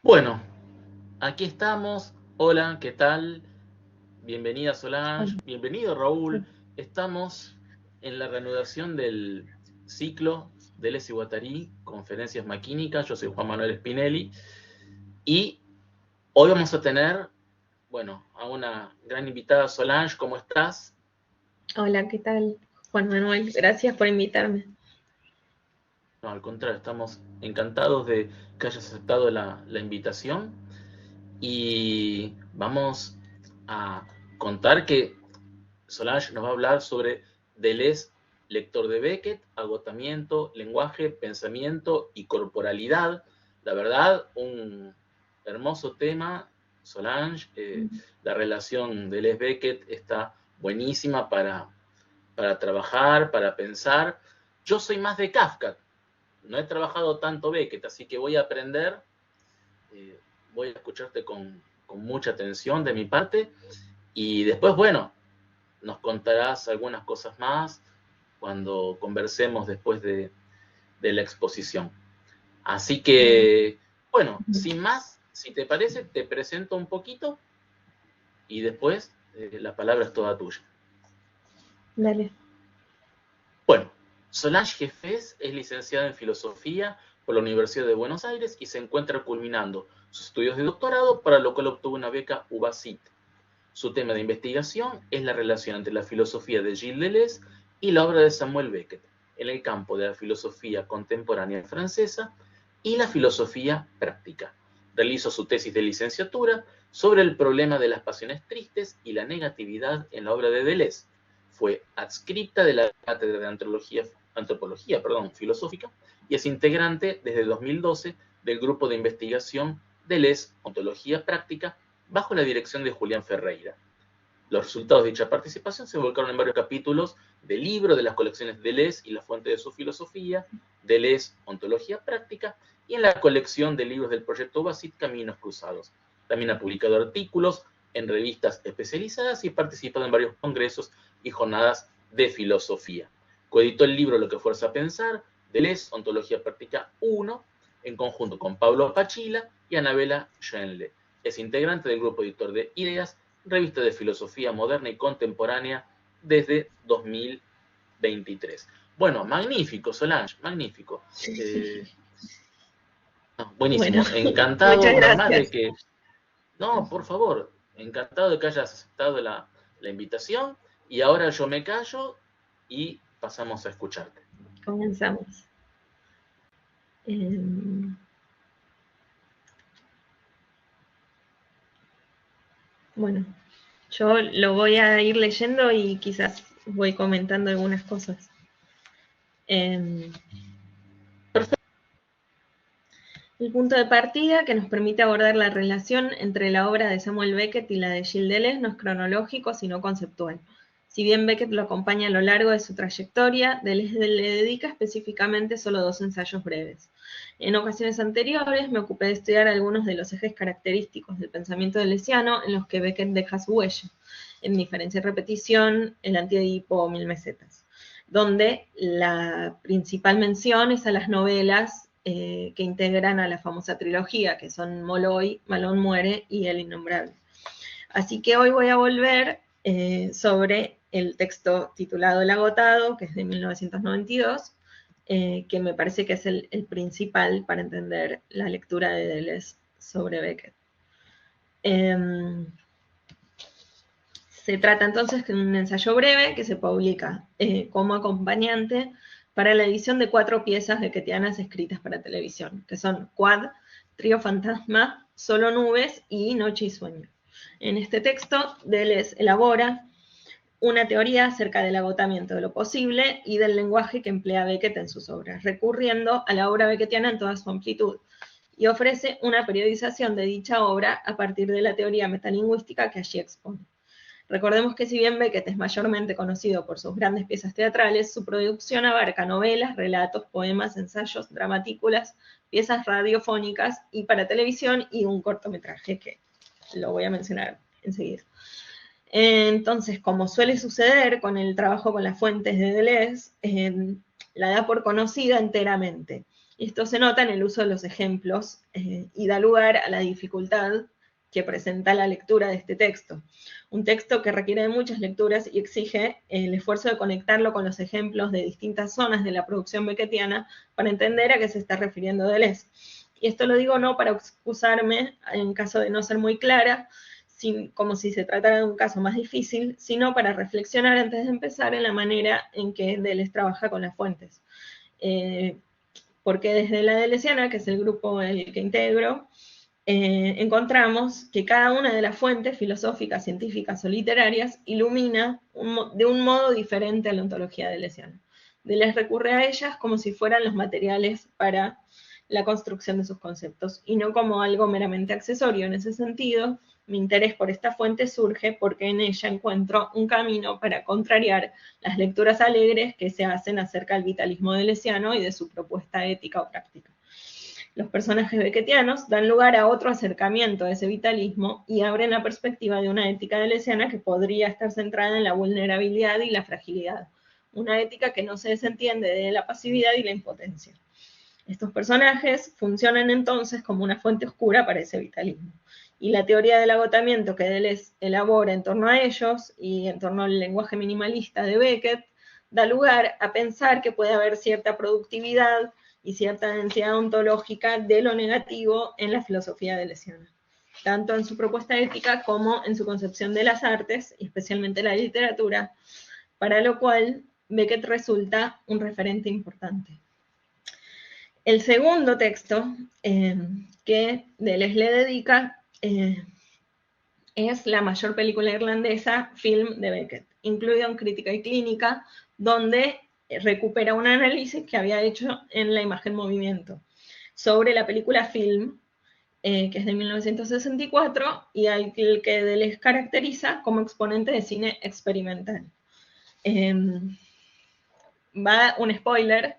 Bueno, aquí estamos. Hola, ¿qué tal? Bienvenida Solange, Hola. bienvenido Raúl. Estamos en la reanudación del ciclo de Les Guattari, Conferencias Maquínicas. Yo soy Juan Manuel Spinelli y hoy vamos a tener, bueno, a una gran invitada. Solange, ¿cómo estás? Hola, ¿qué tal? Juan Manuel, gracias por invitarme. No, al contrario, estamos encantados de que hayas aceptado la invitación y vamos a contar que Solange nos va a hablar sobre Deleuze, lector de Beckett, agotamiento, lenguaje, pensamiento y corporalidad. La verdad, un hermoso tema, Solange. La relación Deleuze-Beckett está buenísima para trabajar, para pensar. Yo soy más de Kafka, no he trabajado tanto Beckett, así que voy a aprender, eh, voy a escucharte con mucha atención de mi parte y después, bueno, nos contarás algunas cosas más cuando conversemos después de la exposición. Así Dale. que, bueno, sin más, si te parece, te presento un poquito y después la palabra es toda tuya. Dale. Bueno, Solange Jeffés es licenciada en Filosofía por la Universidad de Buenos Aires y se encuentra culminando sus estudios de doctorado, para lo cual obtuvo una beca UBASIT. Su tema de investigación es la relación entre la filosofía de Gilles Deleuze y la obra de Samuel Beckett, en el campo de la filosofía contemporánea francesa y la filosofía práctica. Realizó su tesis de licenciatura sobre el problema de las pasiones tristes y la negatividad en la obra de Deleuze. Fue adscripta de la Cátedra de Antropología Filosófica y es integrante desde 2012 del grupo de investigación Deleuze, Ontología Práctica, bajo la dirección de Julián Ferreira. Los resultados de dicha participación se volcaron en varios capítulos del libro de las colecciones Deleuze y la fuente de su filosofía, Deleuze, Ontología Práctica, y en la colección de libros del proyecto Basit, Caminos Cruzados. También ha publicado artículos en revistas especializadas y participado en varios congresos y jornadas de filosofía. Coeditó el libro Lo que fuerza a pensar, Deleuze, Ontología Práctica 1, en conjunto con Pablo Pachila y Anabela Schenle. Es integrante del grupo editor de Ideas, revista de filosofía moderna y contemporánea, desde 2023. Bueno, magnífico, Solange, magnífico. Bueno, Buenísimo, encantado, muchas la verdad de gracias. que, no, por favor, encantado de que hayas aceptado la invitación y ahora yo me callo y pasamos a escucharte. Comenzamos. Eh, bueno, yo lo voy a ir leyendo y quizás voy comentando algunas cosas. Eh, el punto de partida que nos permite abordar la relación entre la obra de Samuel Beckett y la de Gilles Deleuze no es cronológico, sino conceptual. Si bien Beckett lo acompaña a lo largo de su trayectoria, Deleuze le dedica específicamente solo 2 ensayos breves. En ocasiones anteriores me ocupé de estudiar algunos de los ejes característicos del pensamiento deleuziano en los que Beckett deja su huella, en Diferencia y repetición, El antiedipo o Mil mesetas, donde la principal mención es a las novelas que integran a la famosa trilogía, que son Molloy, Malone muere y El innombrable. Así que hoy voy a volver sobre el texto titulado El agotado, que es de 1992, que me parece que es el principal para entender la lectura de Deleuze sobre Beckett. Se trata entonces de un ensayo breve que se publica como acompañante para la edición de 4 piezas beckettianas escritas para televisión, que son Quad, Trío Fantasma, Solo Nubes y Noche y Sueño. En este texto, Deleuze elabora una teoría acerca del agotamiento de lo posible y del lenguaje que emplea Beckett en sus obras, recurriendo a la obra beckettiana en toda su amplitud, y ofrece una periodización de dicha obra a partir de la teoría metalingüística que allí expone. Recordemos que si bien Beckett es mayormente conocido por sus grandes piezas teatrales, su producción abarca novelas, relatos, poemas, ensayos, dramatículas, piezas radiofónicas y para televisión y un cortometraje que lo voy a mencionar enseguida. Entonces, como suele suceder con el trabajo con las fuentes de Deleuze, la da por conocida enteramente. Y esto se nota en el uso de los ejemplos y da lugar a la dificultad que presenta la lectura de este texto. Un texto que requiere de muchas lecturas y exige el esfuerzo de conectarlo con los ejemplos de distintas zonas de la producción beckettiana para entender a qué se está refiriendo Deleuze. Y esto lo digo no para excusarme en caso de no ser muy clara, como si se tratara de un caso más difícil, sino para reflexionar antes de empezar en la manera en que Deleuze trabaja con las fuentes. Porque desde la Deleuziana, que es el grupo el que integro, encontramos que cada una de las fuentes filosóficas, científicas o literarias ilumina de un modo diferente a la ontología deleuziana. Deleuze recurre a ellas como si fueran los materiales para la construcción de sus conceptos, y no como algo meramente accesorio. En ese sentido, mi interés por esta fuente surge porque en ella encuentro un camino para contrariar las lecturas alegres que se hacen acerca del vitalismo deleuziano y de su propuesta ética o práctica. Los personajes beckettianos dan lugar a otro acercamiento a ese vitalismo y abren la perspectiva de una ética deleuziana que podría estar centrada en la vulnerabilidad y la fragilidad, una ética que no se desentiende de la pasividad y la impotencia. Estos personajes funcionan entonces como una fuente oscura para ese vitalismo. Y la teoría del agotamiento que Deleuze elabora en torno a ellos y en torno al lenguaje minimalista de Beckett da lugar a pensar que puede haber cierta productividad y cierta densidad ontológica de lo negativo en la filosofía deleuziana, tanto en su propuesta ética como en su concepción de las artes, y especialmente la literatura, para lo cual Beckett resulta un referente importante. El segundo texto que Deleuze le dedica es la mayor película irlandesa, Film, de Beckett, incluido en Crítica y Clínica, donde recupera un análisis que había hecho en La imagen movimiento sobre la película Film, que es de 1964, y al que Deleuze caracteriza como exponente de cine experimental. Va un spoiler,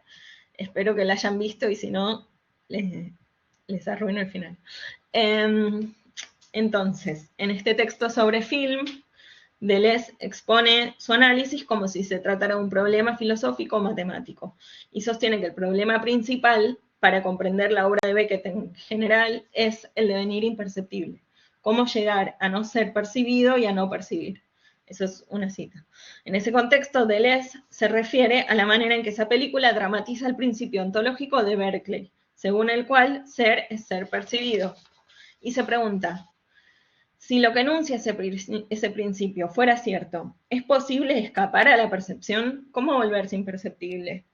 espero que la hayan visto y si no, les arruino el final. Entonces, en este texto sobre Film, Deleuze expone su análisis como si se tratara de un problema filosófico o matemático, y sostiene que el problema principal para comprender la obra de Beckett en general es el devenir imperceptible, cómo llegar a no ser percibido y a no percibir. Eso es una cita. En ese contexto, Deleuze se refiere a la manera en que esa película dramatiza el principio ontológico de Berkeley, según el cual ser es ser percibido. Y se pregunta, si lo que enuncia ese principio fuera cierto, ¿es posible escapar a la percepción? ¿Cómo volverse imperceptible?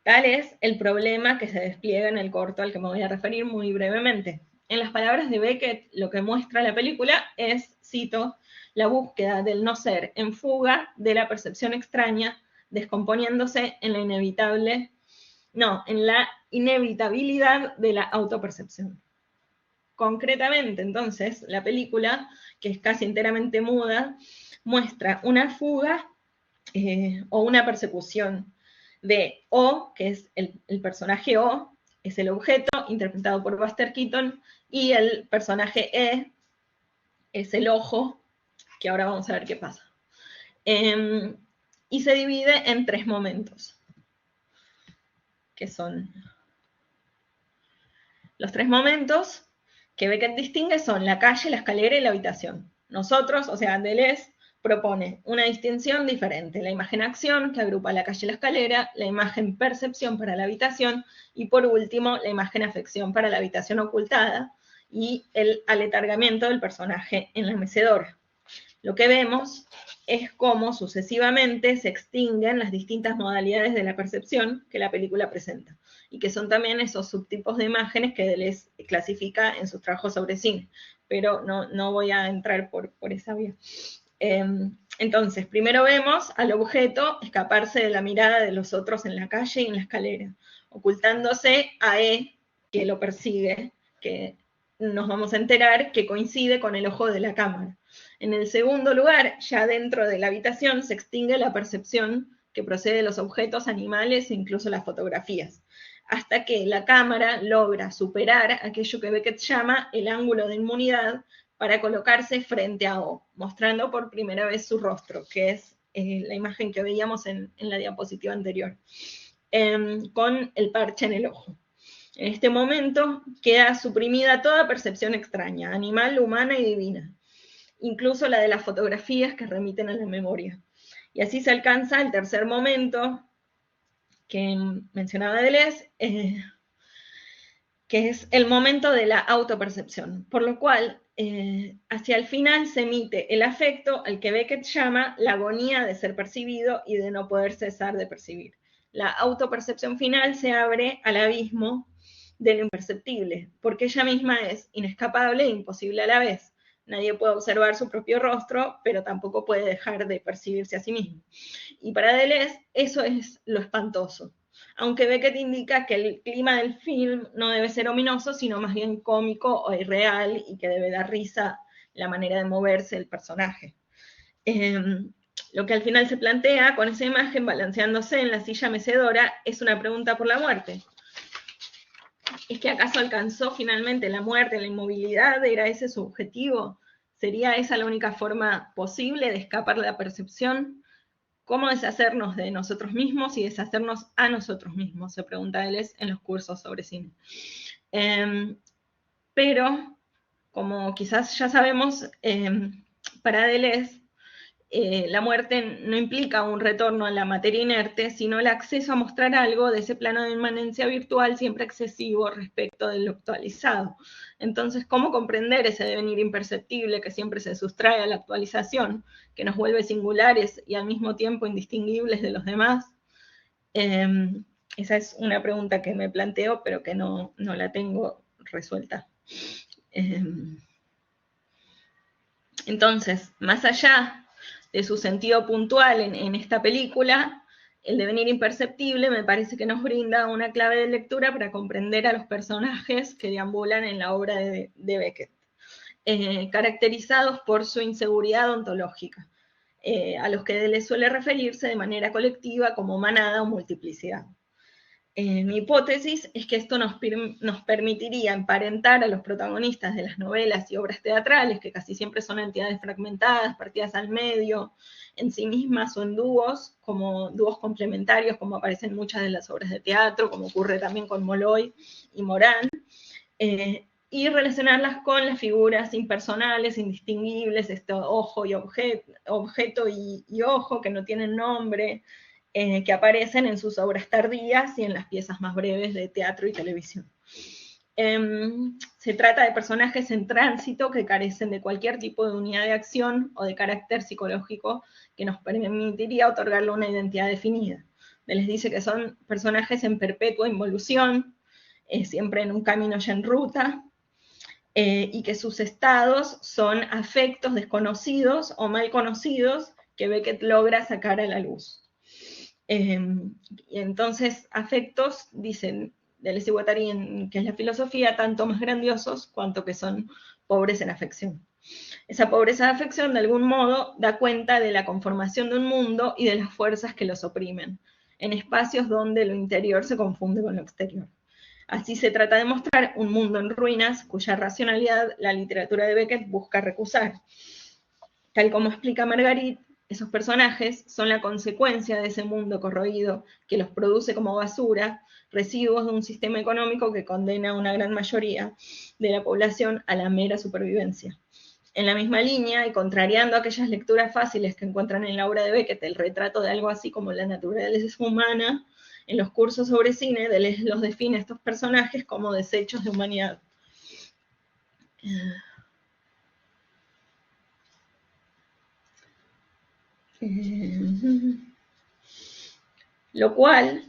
Tal es el problema que se despliega en el corto al que me voy a referir muy brevemente. En las palabras de Beckett, lo que muestra la película es, cito, la búsqueda del no ser en fuga de la percepción extraña, descomponiéndose en la inevitabilidad de la autopercepción. Concretamente, entonces, la película, que es casi enteramente muda, muestra una fuga o una persecución de O, que es el personaje O, es el objeto, interpretado por Buster Keaton, y el personaje E es el ojo, que ahora vamos a ver qué pasa. Y se divide en 3 momentos, que son los 3 momentos que Beckett distingue son la calle, la escalera y la habitación. Nosotros, o sea, Deleuze, propone una distinción diferente, la imagen-acción, que agrupa la calle y la escalera, la imagen-percepción para la habitación, y por último, la imagen-afección para la habitación ocultada, y el aletargamiento del personaje en la mecedora. Lo que vemos es cómo sucesivamente se extinguen las distintas modalidades de la percepción que la película presenta, y que son también esos subtipos de imágenes que Deleuze clasifica en sus trabajos sobre cine, pero no voy a entrar por esa vía. Entonces, primero vemos al objeto escaparse de la mirada de los otros en la calle y en la escalera, ocultándose a E, que lo persigue, que nos vamos a enterar que coincide con el ojo de la cámara. En el segundo lugar, ya dentro de la habitación, se extingue la percepción que procede de los objetos, animales e incluso las fotografías, hasta que la cámara logra superar aquello que Beckett llama el ángulo de inmunidad para colocarse frente a O, mostrando por primera vez su rostro, que es la imagen que veíamos en la diapositiva anterior. con el parche en el ojo. En este momento queda suprimida toda percepción extraña, animal, humana y divina, incluso la de las fotografías que remiten a la memoria. Y así se alcanza el tercer momento que mencionaba Deleuze, que es el momento de la autopercepción, por lo cual hacia el final se emite el afecto al que Beckett llama la agonía de ser percibido y de no poder cesar de percibir. La autopercepción final se abre al abismo de lo imperceptible, porque ella misma es inescapable e imposible a la vez. Nadie puede observar su propio rostro, pero tampoco puede dejar de percibirse a sí mismo. Y para Deleuze eso es lo espantoso. Aunque Beckett indica que el clima del film no debe ser ominoso, sino más bien cómico o irreal, y que debe dar risa la manera de moverse el personaje. Lo que al final se plantea con esa imagen balanceándose en la silla mecedora es una pregunta por la muerte. ¿Es que acaso alcanzó finalmente la muerte, la inmovilidad? ¿Era ese su objetivo? ¿Sería esa la única forma posible de escapar de la percepción? ¿Cómo deshacernos de nosotros mismos y deshacernos a nosotros mismos? Se pregunta Deleuze en los cursos sobre cine. Pero, como quizás ya sabemos, para Deleuze la muerte no implica un retorno a la materia inerte, sino el acceso a mostrar algo de ese plano de inmanencia virtual siempre excesivo respecto de lo actualizado. Entonces, ¿cómo comprender ese devenir imperceptible que siempre se sustrae a la actualización, que nos vuelve singulares y al mismo tiempo indistinguibles de los demás? Esa es una pregunta que me planteo, pero que no la tengo resuelta. Entonces, más allá de su sentido puntual en esta película, el devenir imperceptible me parece que nos brinda una clave de lectura para comprender a los personajes que deambulan en la obra de Beckett, caracterizados por su inseguridad ontológica, a los que le suele referirse de manera colectiva como manada o multiplicidad. Mi hipótesis es que esto nos permitiría emparentar a los protagonistas de las novelas y obras teatrales, que casi siempre son entidades fragmentadas, partidas al medio, en sí mismas o en dúos, como dúos complementarios, como aparecen en muchas de las obras de teatro, como ocurre también con Molloy y Morán, y relacionarlas con las figuras impersonales, indistinguibles, ojo y objeto y ojo, que no tienen nombre, que aparecen en sus obras tardías y en las piezas más breves de teatro y televisión. Se trata de personajes en tránsito que carecen de cualquier tipo de unidad de acción o de carácter psicológico que nos permitiría otorgarle una identidad definida. Les dice que son personajes en perpetua involución, siempre en un camino ya en ruta, y que sus estados son afectos desconocidos o mal conocidos que Beckett logra sacar a la luz. Y entonces afectos, dicen Deleuze y Guattari, que es la filosofía, tanto más grandiosos cuanto que son pobres en afección. Esa pobreza de afección de algún modo da cuenta de la conformación de un mundo y de las fuerzas que los oprimen, en espacios donde lo interior se confunde con lo exterior. Así se trata de mostrar un mundo en ruinas cuya racionalidad la literatura de Beckett busca recusar. Tal como explica Margarit, esos personajes son la consecuencia de ese mundo corroído que los produce como basura, residuos de un sistema económico que condena a una gran mayoría de la población a la mera supervivencia. En la misma línea, y contrariando aquellas lecturas fáciles que encuentran en la obra de Beckett el retrato de algo así como la naturaleza humana, en los cursos sobre cine, Deleuze los define a estos personajes como desechos de humanidad. Lo cual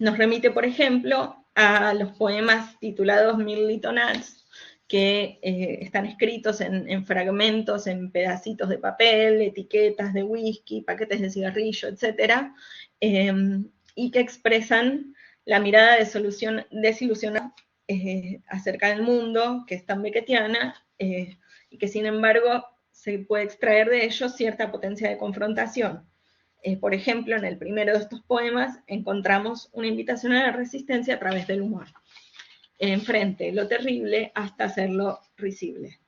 nos remite, por ejemplo, a los poemas titulados Mil Little Nuts, que están escritos en fragmentos, en pedacitos de papel, etiquetas de whisky, paquetes de cigarrillo, etc., y que expresan la mirada de desilusionada acerca del mundo, que es tan beckettiana, y que sin embargo se puede extraer de ellos cierta potencia de confrontación. Por ejemplo, en el primero de estos poemas encontramos una invitación a la resistencia a través del humor. Enfrente lo terrible hasta hacerlo risible.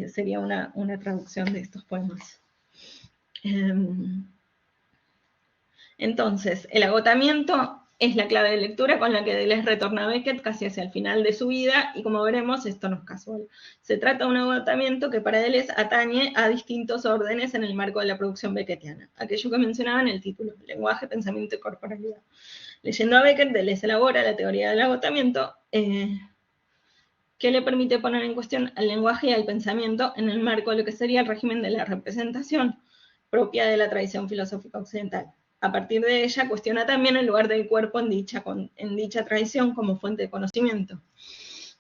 Sería una traducción de estos poemas. Entonces, el agotamiento es la clave de lectura con la que Deleuze retorna a Beckett casi hacia el final de su vida, y como veremos, esto no es casual. Se trata de un agotamiento que para Deleuze atañe a distintos órdenes en el marco de la producción beckettiana, aquello que mencionaba en el título, lenguaje, pensamiento y corporalidad. Leyendo a Beckett, Deleuze elabora la teoría del agotamiento, que le permite poner en cuestión al lenguaje y al pensamiento en el marco de lo que sería el régimen de la representación propia de la tradición filosófica occidental. A partir de ella, cuestiona también el lugar del cuerpo en dicha tradición como fuente de conocimiento.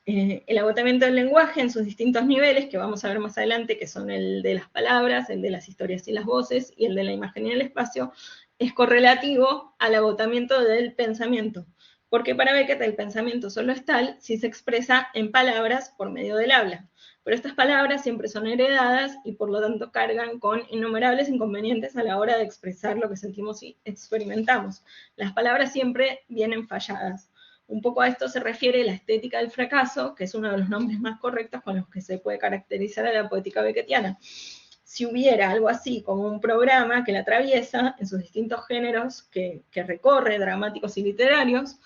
El agotamiento del lenguaje en sus distintos niveles, que vamos a ver más adelante, que son el de las palabras, el de las historias y las voces, y el de la imagen y el espacio, es correlativo al agotamiento del pensamiento, porque para Beckett el pensamiento solo es tal si se expresa en palabras por medio del habla. Pero estas palabras siempre son heredadas y por lo tanto cargan con innumerables inconvenientes a la hora de expresar lo que sentimos y experimentamos. Las palabras siempre vienen falladas. Un poco a esto se refiere la estética del fracaso, que es uno de los nombres más correctos con los que se puede caracterizar a la poética beckettiana. Si hubiera algo así como un programa que la atraviesa en sus distintos géneros que recorre, dramáticos y literarios,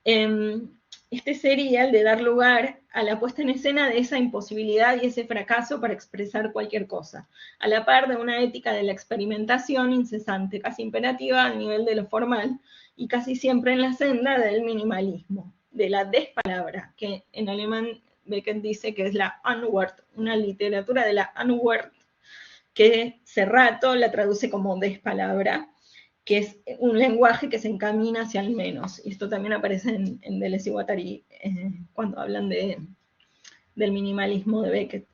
este sería el de dar lugar a la puesta en escena de esa imposibilidad y ese fracaso para expresar cualquier cosa, a la par de una ética de la experimentación incesante, casi imperativa al nivel de lo formal, y casi siempre en la senda del minimalismo, de la despalabra, que en alemán Beckett dice que es la Unwort, una literatura de la Unwort, que Serrato la traduce como despalabra, que es un lenguaje que se encamina hacia el menos. Y esto también aparece en Deleuze y Guattari cuando hablan del minimalismo de Beckett.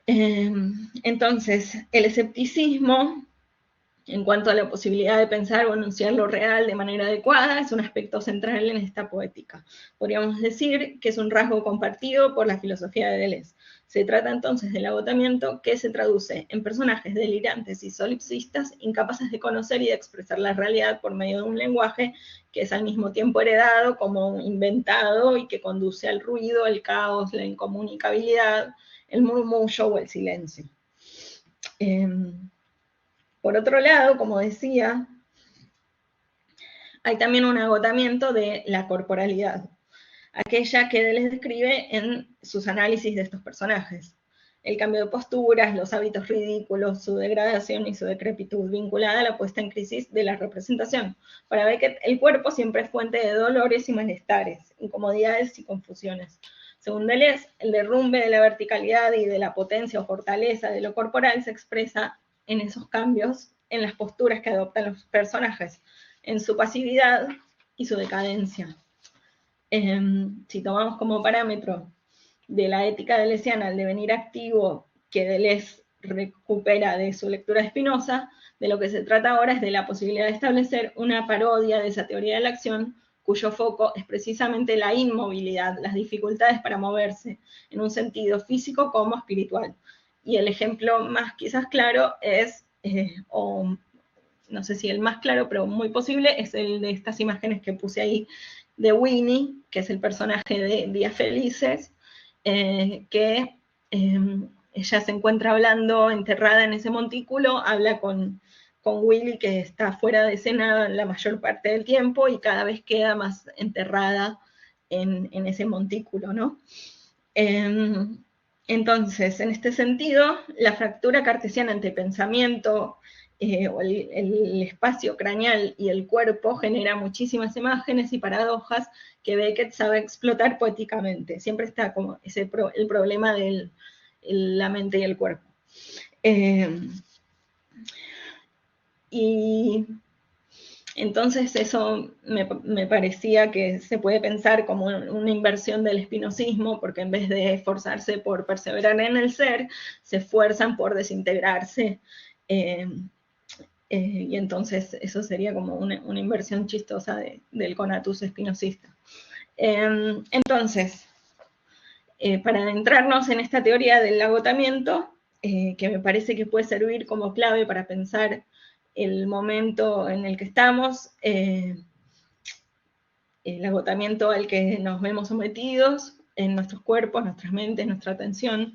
Entonces, el escepticismo, en cuanto a la posibilidad de pensar o enunciar lo real de manera adecuada, es un aspecto central en esta poética. Podríamos decir que es un rasgo compartido por la filosofía de Deleuze. Se trata entonces del agotamiento que se traduce en personajes delirantes y solipsistas, incapaces de conocer y de expresar la realidad por medio de un lenguaje que es al mismo tiempo heredado como inventado y que conduce al ruido, el caos, la incomunicabilidad, el murmullo o el silencio. Por otro lado, como decía, hay también un agotamiento de la corporalidad, aquella que Deleuze describe en sus análisis de estos personajes. El cambio de posturas, los hábitos ridículos, su degradación y su decrepitud vinculada a la puesta en crisis de la representación. Para Beckett, el cuerpo siempre es fuente de dolores y malestares, incomodidades y confusiones. Según Deleuze, el derrumbe de la verticalidad y de la potencia o fortaleza de lo corporal se expresa en esos cambios, en las posturas que adoptan los personajes, en su pasividad y su decadencia. Si tomamos como parámetro de la ética deleuziana el devenir activo que Deleuze recupera de su lectura de Spinoza, de lo que se trata ahora es de la posibilidad de establecer una parodia de esa teoría de la acción cuyo foco es precisamente la inmovilidad, las dificultades para moverse en un sentido físico como espiritual. Y el ejemplo más quizás claro es, o no sé si el más claro, pero muy posible, es el de estas imágenes que puse ahí de Winnie, que es el personaje de Días Felices, que ella se encuentra hablando enterrada en ese montículo, habla con Willy, que está fuera de escena la mayor parte del tiempo y cada vez queda más enterrada en ese montículo, ¿no? Entonces, en este sentido, la fractura cartesiana entre pensamiento o el espacio craneal y el cuerpo genera muchísimas imágenes y paradojas que Beckett sabe explotar poéticamente. Siempre está como el problema de la mente y el cuerpo. Y entonces eso me parecía que se puede pensar como una inversión del espinosismo, porque en vez de esforzarse por perseverar en el ser, se esfuerzan por desintegrarse. Y entonces eso sería como una inversión chistosa del conatus espinosista. Entonces, para adentrarnos en esta teoría del agotamiento, que me parece que puede servir como clave para pensar el momento en el que estamos, el agotamiento al que nos vemos sometidos en nuestros cuerpos, nuestras mentes, nuestra atención.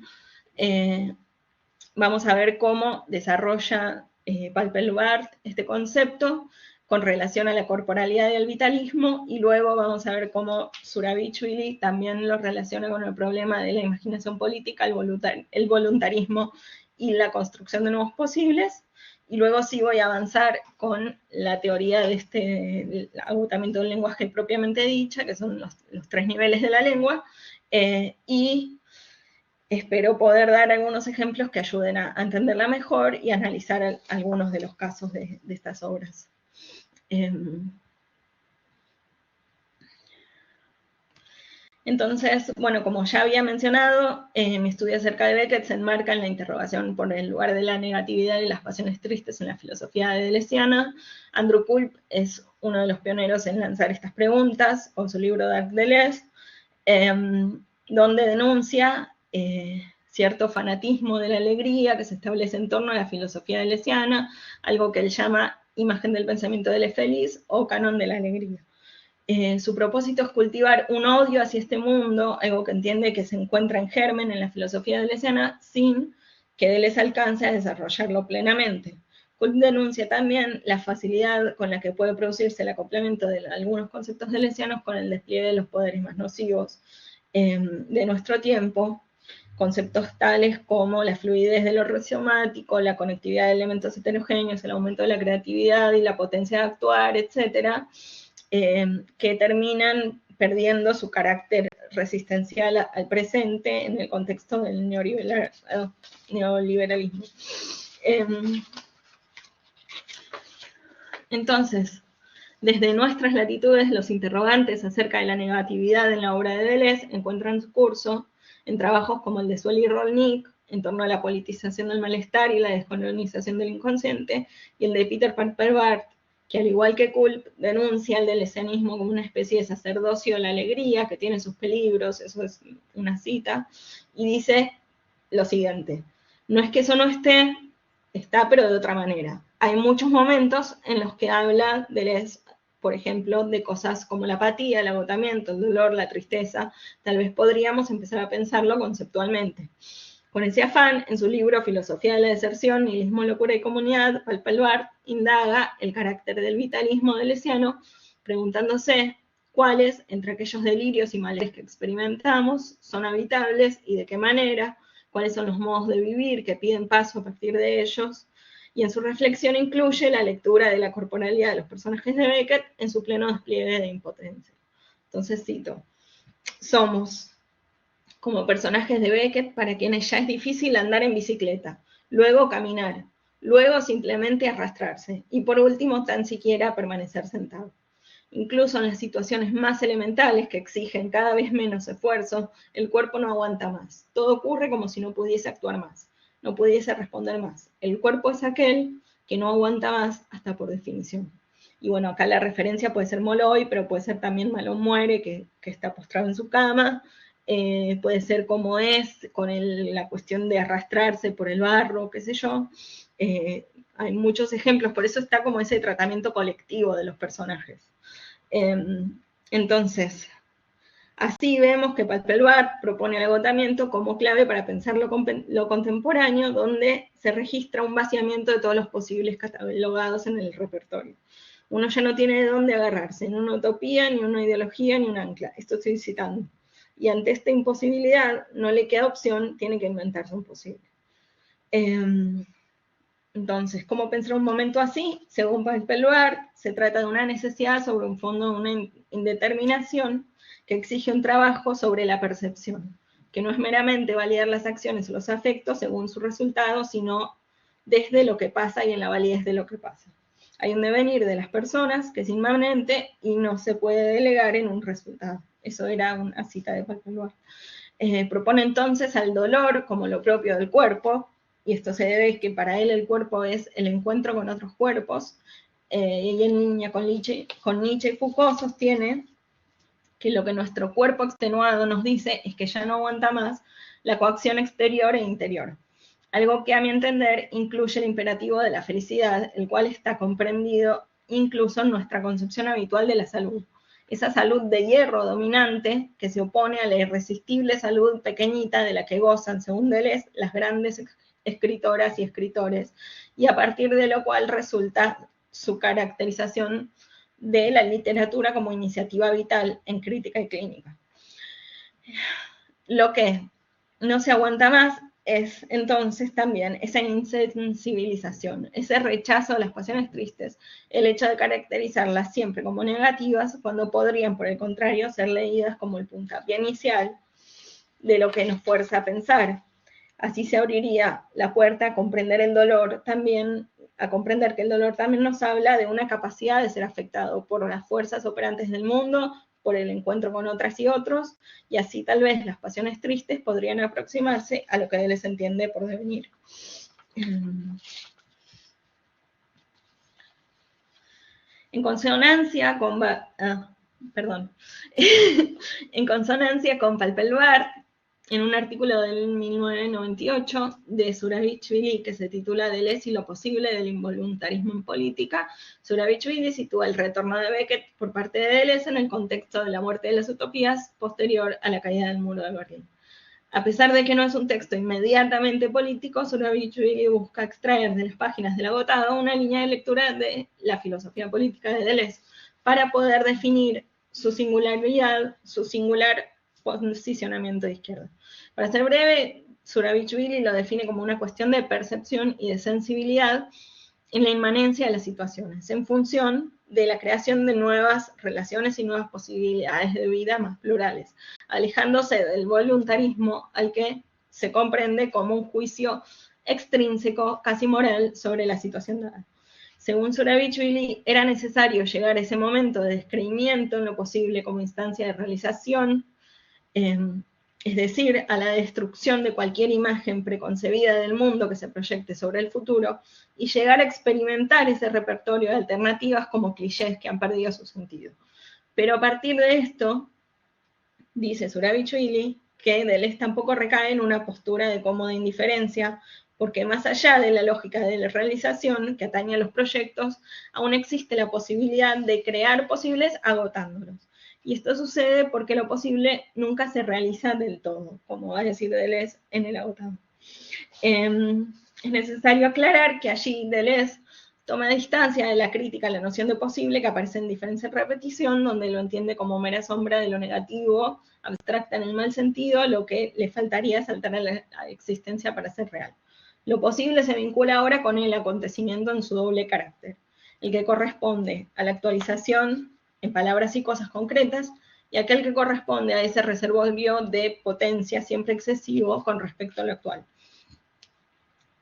Vamos a ver cómo desarrolla Palpel-Bart este concepto con relación a la corporalidad y al vitalismo, y luego vamos a ver cómo Zurabichvili también lo relaciona con el problema de la imaginación política, el voluntarismo y la construcción de nuevos posibles, y luego sí voy a avanzar con la teoría de del agotamiento del lenguaje propiamente dicha, que son los 3 niveles de la lengua, y espero poder dar algunos ejemplos que ayuden a entenderla mejor y analizar algunos de los casos de estas obras. Entonces, bueno, como ya había mencionado, mi estudio acerca de Beckett se enmarca en la interrogación por el lugar de la negatividad y las pasiones tristes en la filosofía deleuziana. Andrew Culp es uno de los pioneros en lanzar estas preguntas, con su libro Dark Deleuze, donde denuncia cierto fanatismo de la alegría que se establece en torno a la filosofía deleuziana, algo que él llama imagen del pensamiento del feliz o canon de la alegría. Su propósito es cultivar un odio hacia este mundo, algo que entiende que se encuentra en germen en la filosofía deleuziana, sin que Deleuze alcance a desarrollarlo plenamente. Culp denuncia también la facilidad con la que puede producirse el acoplamiento de algunos conceptos deleuzianos con el despliegue de los poderes más nocivos de nuestro tiempo, conceptos tales como la fluidez de lo rizomático, la conectividad de elementos heterogéneos, el aumento de la creatividad y la potencia de actuar, etcétera, que terminan perdiendo su carácter resistencial al presente en el contexto del neoliberalismo. Entonces, desde nuestras latitudes, los interrogantes acerca de la negatividad en la obra de Deleuze encuentran su curso en trabajos como el de Suel y Rolnick, en torno a la politización del malestar y la descolonización del inconsciente, y el de Peter Paper-Bart, que al igual que Culp, denuncia el deleuzianismo como una especie de sacerdocio de la alegría, que tiene sus peligros, eso es una cita, y dice lo siguiente: no es que eso no esté, está, pero de otra manera. Hay muchos momentos en los que habla Deleuze, por ejemplo, de cosas como la apatía, el agotamiento, el dolor, la tristeza. Tal vez podríamos empezar a pensarlo conceptualmente. Con ese afán, en su libro Filosofía de la deserción, Nihilismo, locura y comunidad, Paper-Bart indaga el carácter del vitalismo deleuziano, preguntándose cuáles, entre aquellos delirios y males que experimentamos, son habitables y de qué manera, cuáles son los modos de vivir que piden paso a partir de ellos, y en su reflexión incluye la lectura de la corporalidad de los personajes de Beckett en su pleno despliegue de impotencia. Entonces cito: somos como personajes de Beckett para quienes ya es difícil andar en bicicleta, luego caminar, luego simplemente arrastrarse, y por último tan siquiera permanecer sentado. Incluso en las situaciones más elementales que exigen cada vez menos esfuerzo, el cuerpo no aguanta más. Todo ocurre como si no pudiese actuar más, no pudiese responder más. El cuerpo es aquel que no aguanta más hasta por definición. Y bueno, acá la referencia puede ser Molloy, pero puede ser también Malone Muere, que está postrado en su cama. Puede ser como es, con la cuestión de arrastrarse por el barro, qué sé yo. Hay muchos ejemplos, por eso está como ese tratamiento colectivo de los personajes. Entonces, así vemos que Paper-Bart propone el agotamiento como clave para pensar lo contemporáneo, donde se registra un vaciamiento de todos los posibles catalogados en el repertorio. Uno ya no tiene de dónde agarrarse, ni una utopía, ni una ideología, ni un ancla. Esto estoy citando. Y ante esta imposibilidad no le queda opción, tiene que inventarse un posible. Entonces, ¿cómo pensar un momento así? Según Paper-Bart, se trata de una necesidad sobre un fondo de una indeterminación que exige un trabajo sobre la percepción, que no es meramente validar las acciones o los afectos según su resultado, sino desde lo que pasa y en la validez de lo que pasa. Hay un devenir de las personas que es inmanente y no se puede delegar en un resultado. Eso era una cita de Paper-Bart. Propone entonces al dolor como lo propio del cuerpo, y esto se debe a que para él el cuerpo es el encuentro con otros cuerpos, y en línea con Nietzsche y Foucault sostiene que lo que nuestro cuerpo extenuado nos dice es que ya no aguanta más la coacción exterior e interior. Algo que a mi entender incluye el imperativo de la felicidad, el cual está comprendido incluso en nuestra concepción habitual de la salud. Esa salud de hierro dominante que se opone a la irresistible salud pequeñita de la que gozan, según Deleuze, las grandes escritoras y escritores, y a partir de lo cual resulta su caracterización de la literatura como iniciativa vital en crítica y clínica. Lo que no se aguanta más es entonces también esa insensibilización, ese rechazo a las pasiones tristes, el hecho de caracterizarlas siempre como negativas cuando podrían, por el contrario, ser leídas como el puntapié inicial de lo que nos fuerza a pensar. Así se abriría la puerta a comprender el dolor también, a comprender que el dolor también nos habla de una capacidad de ser afectado por las fuerzas operantes del mundo, por el encuentro con otras y otros, y así tal vez las pasiones tristes podrían aproximarse a lo que Deleuze entiende por devenir. En consonancia con en consonancia con Palpelbar, en un artículo del 1998 de Zurabichvili que se titula Deleuze y lo posible del involuntarismo en política, Zurabichvili sitúa el retorno de Beckett por parte de Deleuze en el contexto de la muerte de las utopías posterior a la caída del muro de Berlín. A pesar de que no es un texto inmediatamente político, Zurabichvili busca extraer de las páginas del agotado una línea de lectura de la filosofía política de Deleuze para poder definir su singularidad, su singular posicionamiento de izquierda. Para ser breve, Zurabichvili lo define como una cuestión de percepción y de sensibilidad en la inmanencia de las situaciones, en función de la creación de nuevas relaciones y nuevas posibilidades de vida más plurales, alejándose del voluntarismo al que se comprende como un juicio extrínseco, casi moral, sobre la situación dada. Según Zurabichvili, era necesario llegar a ese momento de descreimiento en lo posible como instancia de realización, es decir, a la destrucción de cualquier imagen preconcebida del mundo que se proyecte sobre el futuro, y llegar a experimentar ese repertorio de alternativas como clichés que han perdido su sentido. Pero a partir de esto, dice Zurabichvili, que Deleuze tampoco recae en una postura de cómoda indiferencia, porque más allá de la lógica de la realización que atañe a los proyectos, aún existe la posibilidad de crear posibles agotándolos. Y esto sucede porque lo posible nunca se realiza del todo, como va a decir Deleuze en el agotado. Es necesario aclarar que allí Deleuze toma distancia de la crítica a la noción de posible que aparece en Diferencia y Repetición, donde lo entiende como mera sombra de lo negativo, abstracta en el mal sentido, lo que le faltaría saltar a la existencia para ser real. Lo posible se vincula ahora con el acontecimiento en su doble carácter, el que corresponde a la actualización en palabras y cosas concretas, y aquel que corresponde a ese reservorio de potencia siempre excesivo con respecto a lo actual,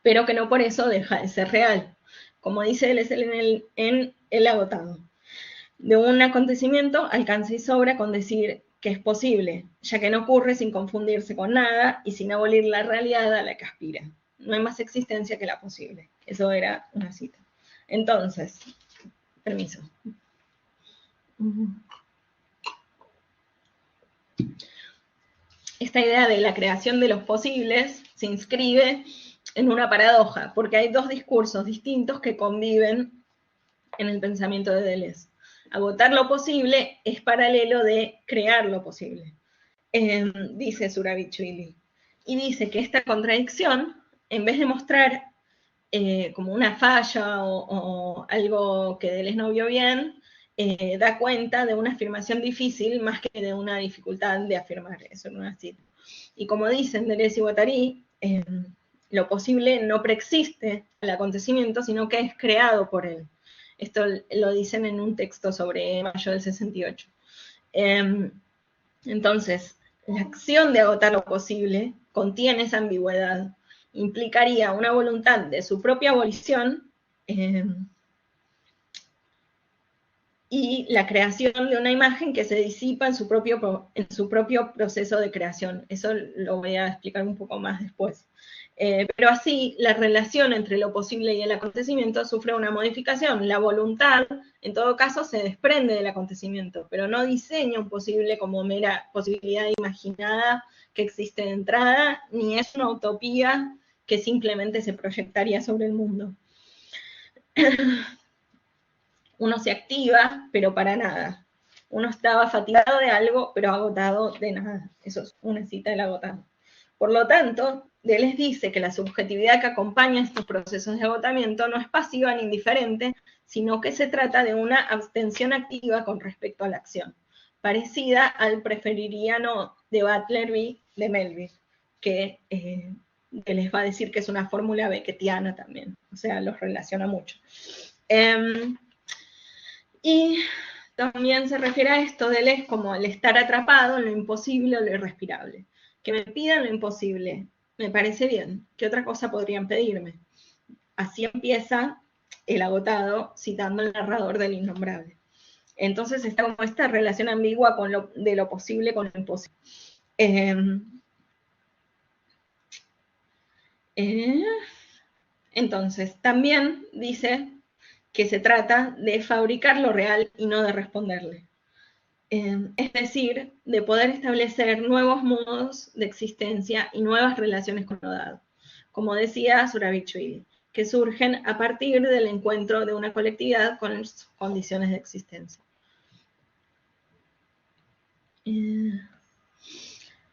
pero que no por eso deja de ser real. Como dice Deleuze en El agotado, de un acontecimiento alcanza y sobra con decir que es posible, ya que no ocurre sin confundirse con nada y sin abolir la realidad a la que aspira. No hay más existencia que la posible. Eso era una cita. Entonces, permiso. Esta idea de la creación de los posibles se inscribe en una paradoja, porque hay dos discursos distintos que conviven en el pensamiento de Deleuze. Agotar lo posible es paralelo de crear lo posible, dice Zurabichvili. Y dice que esta contradicción, en vez de mostrar como una falla o algo que Deleuze no vio bien, da cuenta de una afirmación difícil más que de una dificultad de afirmar. Eso no es así. Y como dicen Deleuze y Guattari, lo posible no preexiste al acontecimiento, sino que es creado por él. Esto lo dicen en un texto sobre mayo del 68. Entonces, la acción de agotar lo posible contiene esa ambigüedad. Implicaría una voluntad de su propia abolición y la creación de una imagen que se disipa en su propio proceso de creación. Eso lo voy a explicar un poco más después. Pero así, la relación entre lo posible y el acontecimiento sufre una modificación. La voluntad, en todo caso, se desprende del acontecimiento, pero no diseña un posible como mera posibilidad imaginada que existe de entrada, ni es una utopía que simplemente se proyectaría sobre el mundo. Uno se activa, pero para nada. Uno estaba fatigado de algo, pero agotado de nada. Eso es una cita del agotado. Por lo tanto, Deleuze dice que la subjetividad que acompaña estos procesos de agotamiento no es pasiva ni indiferente, sino que se trata de una abstención activa con respecto a la acción, parecida al preferiríano de Butler v. de Melville, que les va a decir que es una fórmula beckettiana también, o sea, los relaciona mucho. Y también se refiere a esto de Deleuze como el estar atrapado en lo imposible o lo irrespirable. Que me pidan lo imposible, me parece bien. ¿Qué otra cosa podrían pedirme? Así empieza el agotado citando al narrador del Innombrable. Entonces está como esta relación ambigua de lo posible con lo imposible. Entonces, también dice que se trata de fabricar lo real y no de responderle. Es decir, de poder establecer nuevos modos de existencia y nuevas relaciones con lo dado, como decía Zurabichvili, que surgen a partir del encuentro de una colectividad con sus condiciones de existencia.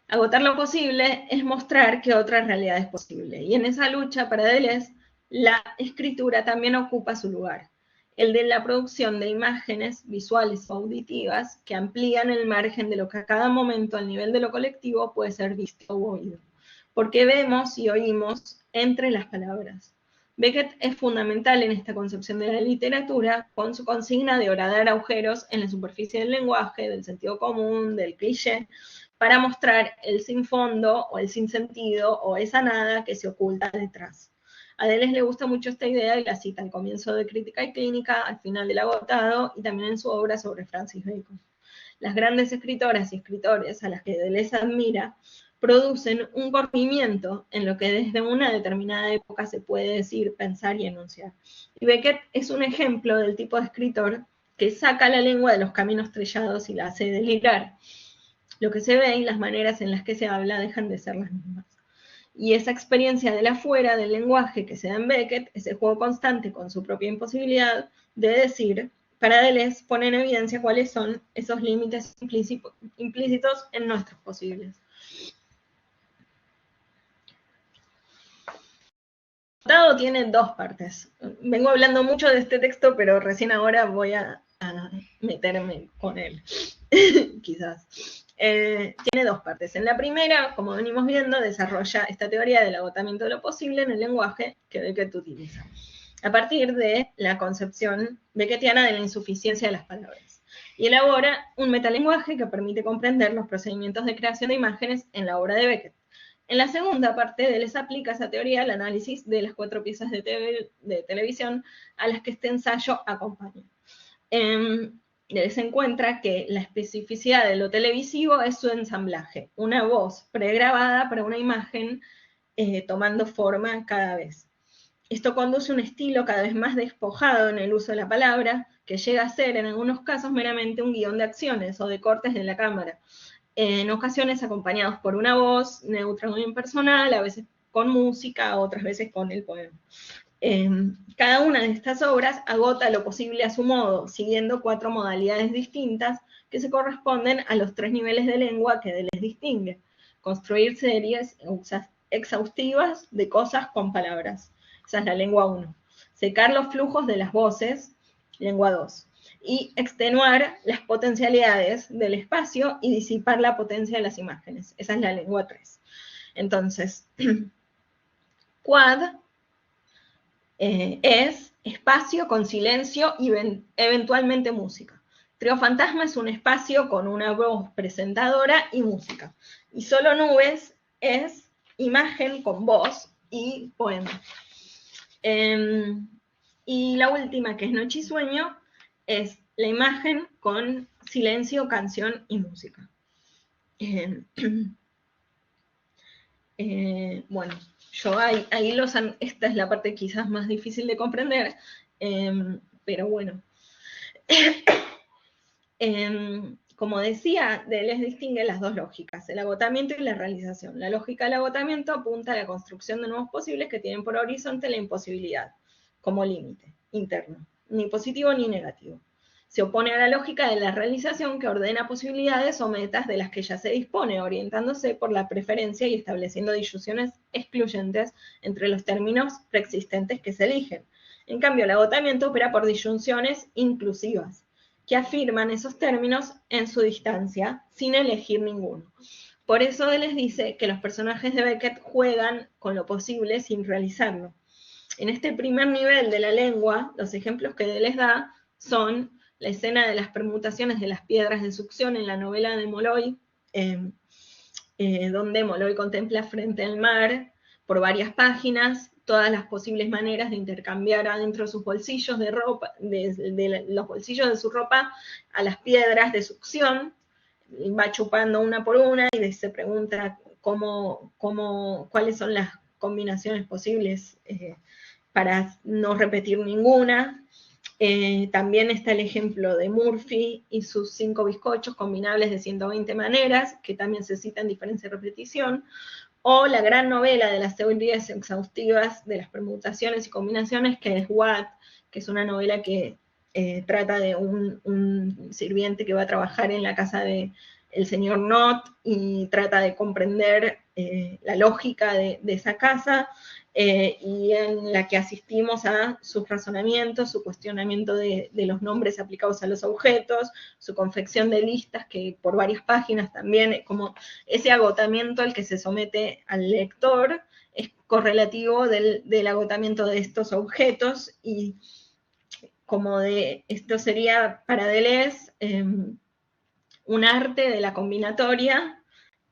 Agotar lo posible es mostrar que otra realidad es posible, y en esa lucha para Deleuze, la escritura también ocupa su lugar, el de la producción de imágenes visuales o auditivas que amplían el margen de lo que a cada momento al nivel de lo colectivo puede ser visto o oído, porque vemos y oímos entre las palabras. Beckett es fundamental en esta concepción de la literatura con su consigna de horadar agujeros en la superficie del lenguaje, del sentido común, del cliché, para mostrar el sin fondo o el sin sentido o esa nada que se oculta detrás. A Deleuze le gusta mucho esta idea y la cita al comienzo de Crítica y Clínica, al final del Agotado y también en su obra sobre Francis Bacon. Las grandes escritoras y escritores a las que Deleuze admira producen un corrimiento en lo que desde una determinada época se puede decir, pensar y enunciar. Y Beckett es un ejemplo del tipo de escritor que saca la lengua de los caminos trellados y la hace delirar. Lo que se ve y las maneras en las que se habla dejan de ser las mismas. Y esa experiencia del afuera, del lenguaje que se da en Beckett, ese juego constante con su propia imposibilidad de decir, para Deleuze pone en evidencia cuáles son esos límites implícitos en nuestros posibles. El Agotado tiene dos partes. Vengo hablando mucho de este texto, pero recién ahora voy a meterme con él, quizás. Tiene dos partes. En la primera, como venimos viendo, desarrolla esta teoría del agotamiento de lo posible en el lenguaje que Beckett utiliza, a partir de la concepción beckettiana de la insuficiencia de las palabras. Y elabora un metalenguaje que permite comprender los procedimientos de creación de imágenes en la obra de Beckett. En la segunda parte, Deleuze aplica esa teoría al análisis de las 4 piezas de televisión a las que este ensayo acompaña. Se encuentra que la especificidad de lo televisivo es su ensamblaje, una voz pregrabada para una imagen tomando forma cada vez. Esto conduce a un estilo cada vez más despojado en el uso de la palabra, que llega a ser en algunos casos meramente un guión de acciones o de cortes de la cámara, en ocasiones acompañados por una voz neutra o impersonal, a veces con música, otras veces con el poema. Cada una de estas obras agota lo posible a su modo, siguiendo 4 modalidades distintas que se corresponden a los 3 niveles de lengua que Deleuze distingue. Construir series exhaustivas de cosas con palabras. Esa es la lengua 1. Secar los flujos de las voces, lengua 2. Y extenuar las potencialidades del espacio y disipar la potencia de las imágenes. Esa es la lengua 3. Entonces, quad es espacio con silencio y eventualmente música. Trío Fantasma es un espacio con una voz presentadora y música. Y Solo Nubes es imagen con voz y poema. Y la última, que es Noche y Sueño, es la imagen con silencio, canción y música. Bueno, yo ahí esta es la parte quizás más difícil de comprender, pero bueno. Como decía, Deleuze distingue las dos lógicas, el agotamiento y la realización. La lógica del agotamiento apunta a la construcción de nuevos posibles que tienen por horizonte la imposibilidad, como límite interno, ni positivo ni negativo. Se opone a la lógica de la realización que ordena posibilidades o metas de las que ya se dispone, orientándose por la preferencia y estableciendo disyunciones excluyentes entre los términos preexistentes que se eligen. En cambio, el agotamiento opera por disyunciones inclusivas, que afirman esos términos en su distancia, sin elegir ninguno. Por eso Deleuze dice que los personajes de Beckett juegan con lo posible sin realizarlo. En este primer nivel de la lengua, los ejemplos que Deleuze da son la escena de las permutaciones de las piedras de succión en la novela de Molloy, donde Molloy contempla frente al mar por varias páginas todas las posibles maneras de intercambiar adentro de sus bolsillos de ropa, de los bolsillos de su ropa, a las piedras de succión. Va chupando una por una y se pregunta cuáles son las combinaciones posibles para no repetir ninguna. También está el ejemplo de Murphy y sus 5 bizcochos combinables de 120 maneras, que también se cita en diferencia y repetición, o la gran novela de las teorías exhaustivas de las permutaciones y combinaciones, que es What, que es una novela que trata de un sirviente que va a trabajar en la casa del señor Knott y trata de comprender la lógica de esa casa, y en la que asistimos a sus razonamientos, su cuestionamiento de los nombres aplicados a los objetos, su confección de listas que por varias páginas también, como ese agotamiento al que se somete al lector es correlativo del agotamiento de estos objetos, y como de esto sería para Deleuze un arte de la combinatoria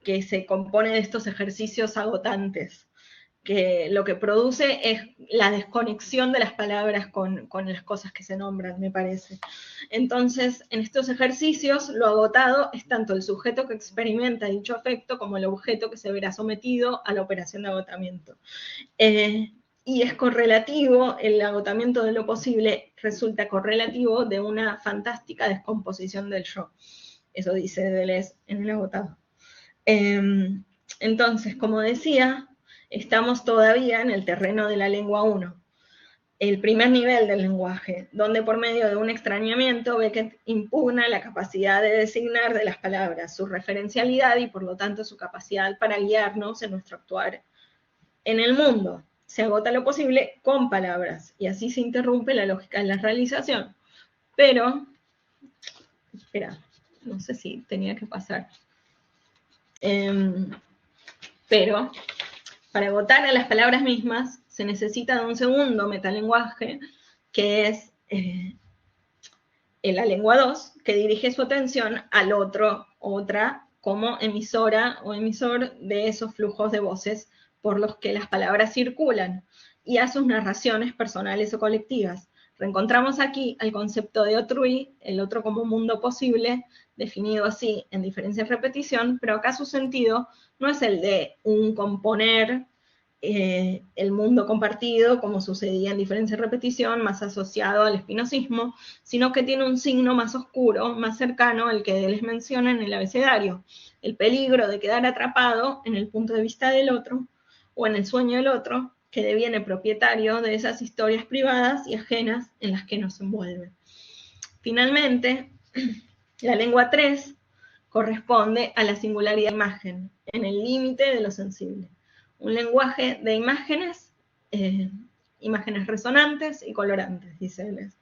que se compone de estos ejercicios agotantes, que lo que produce es la desconexión de las palabras con las cosas que se nombran, me parece. Entonces, en estos ejercicios, lo agotado es tanto el sujeto que experimenta dicho afecto como el objeto que se verá sometido a la operación de agotamiento. Y es correlativo, el agotamiento de lo posible resulta correlativo de una fantástica descomposición del yo. Eso dice Deleuze en El agotado. Entonces, como decía, estamos todavía en el terreno de la lengua 1, el primer nivel del lenguaje, donde por medio de un extrañamiento Beckett impugna la capacidad de designar de las palabras, su referencialidad y por lo tanto su capacidad para guiarnos en nuestro actuar en el mundo. Se agota lo posible con palabras y así se interrumpe la lógica de la realización. Pero, espera, no sé si tenía que pasar. Pero, para agotar a las palabras mismas, se necesita de un segundo metalenguaje, que es la lengua 2, que dirige su atención al otro, otra, como emisora o emisor de esos flujos de voces por los que las palabras circulan, y a sus narraciones personales o colectivas. Reencontramos aquí el concepto de autrui, el otro como mundo posible, definido así en diferencia y repetición, pero acá su sentido no es el de un componer el mundo compartido, como sucedía en diferencia y repetición, más asociado al espinosismo, sino que tiene un signo más oscuro, más cercano al que les menciona en el abecedario, el peligro de quedar atrapado en el punto de vista del otro, o en el sueño del otro, que deviene propietario de esas historias privadas y ajenas en las que nos envuelve. Finalmente, la lengua 3 corresponde a la singularidad de imagen, en el límite de lo sensible. Un lenguaje de imágenes, imágenes resonantes y colorantes, dice Deleuze.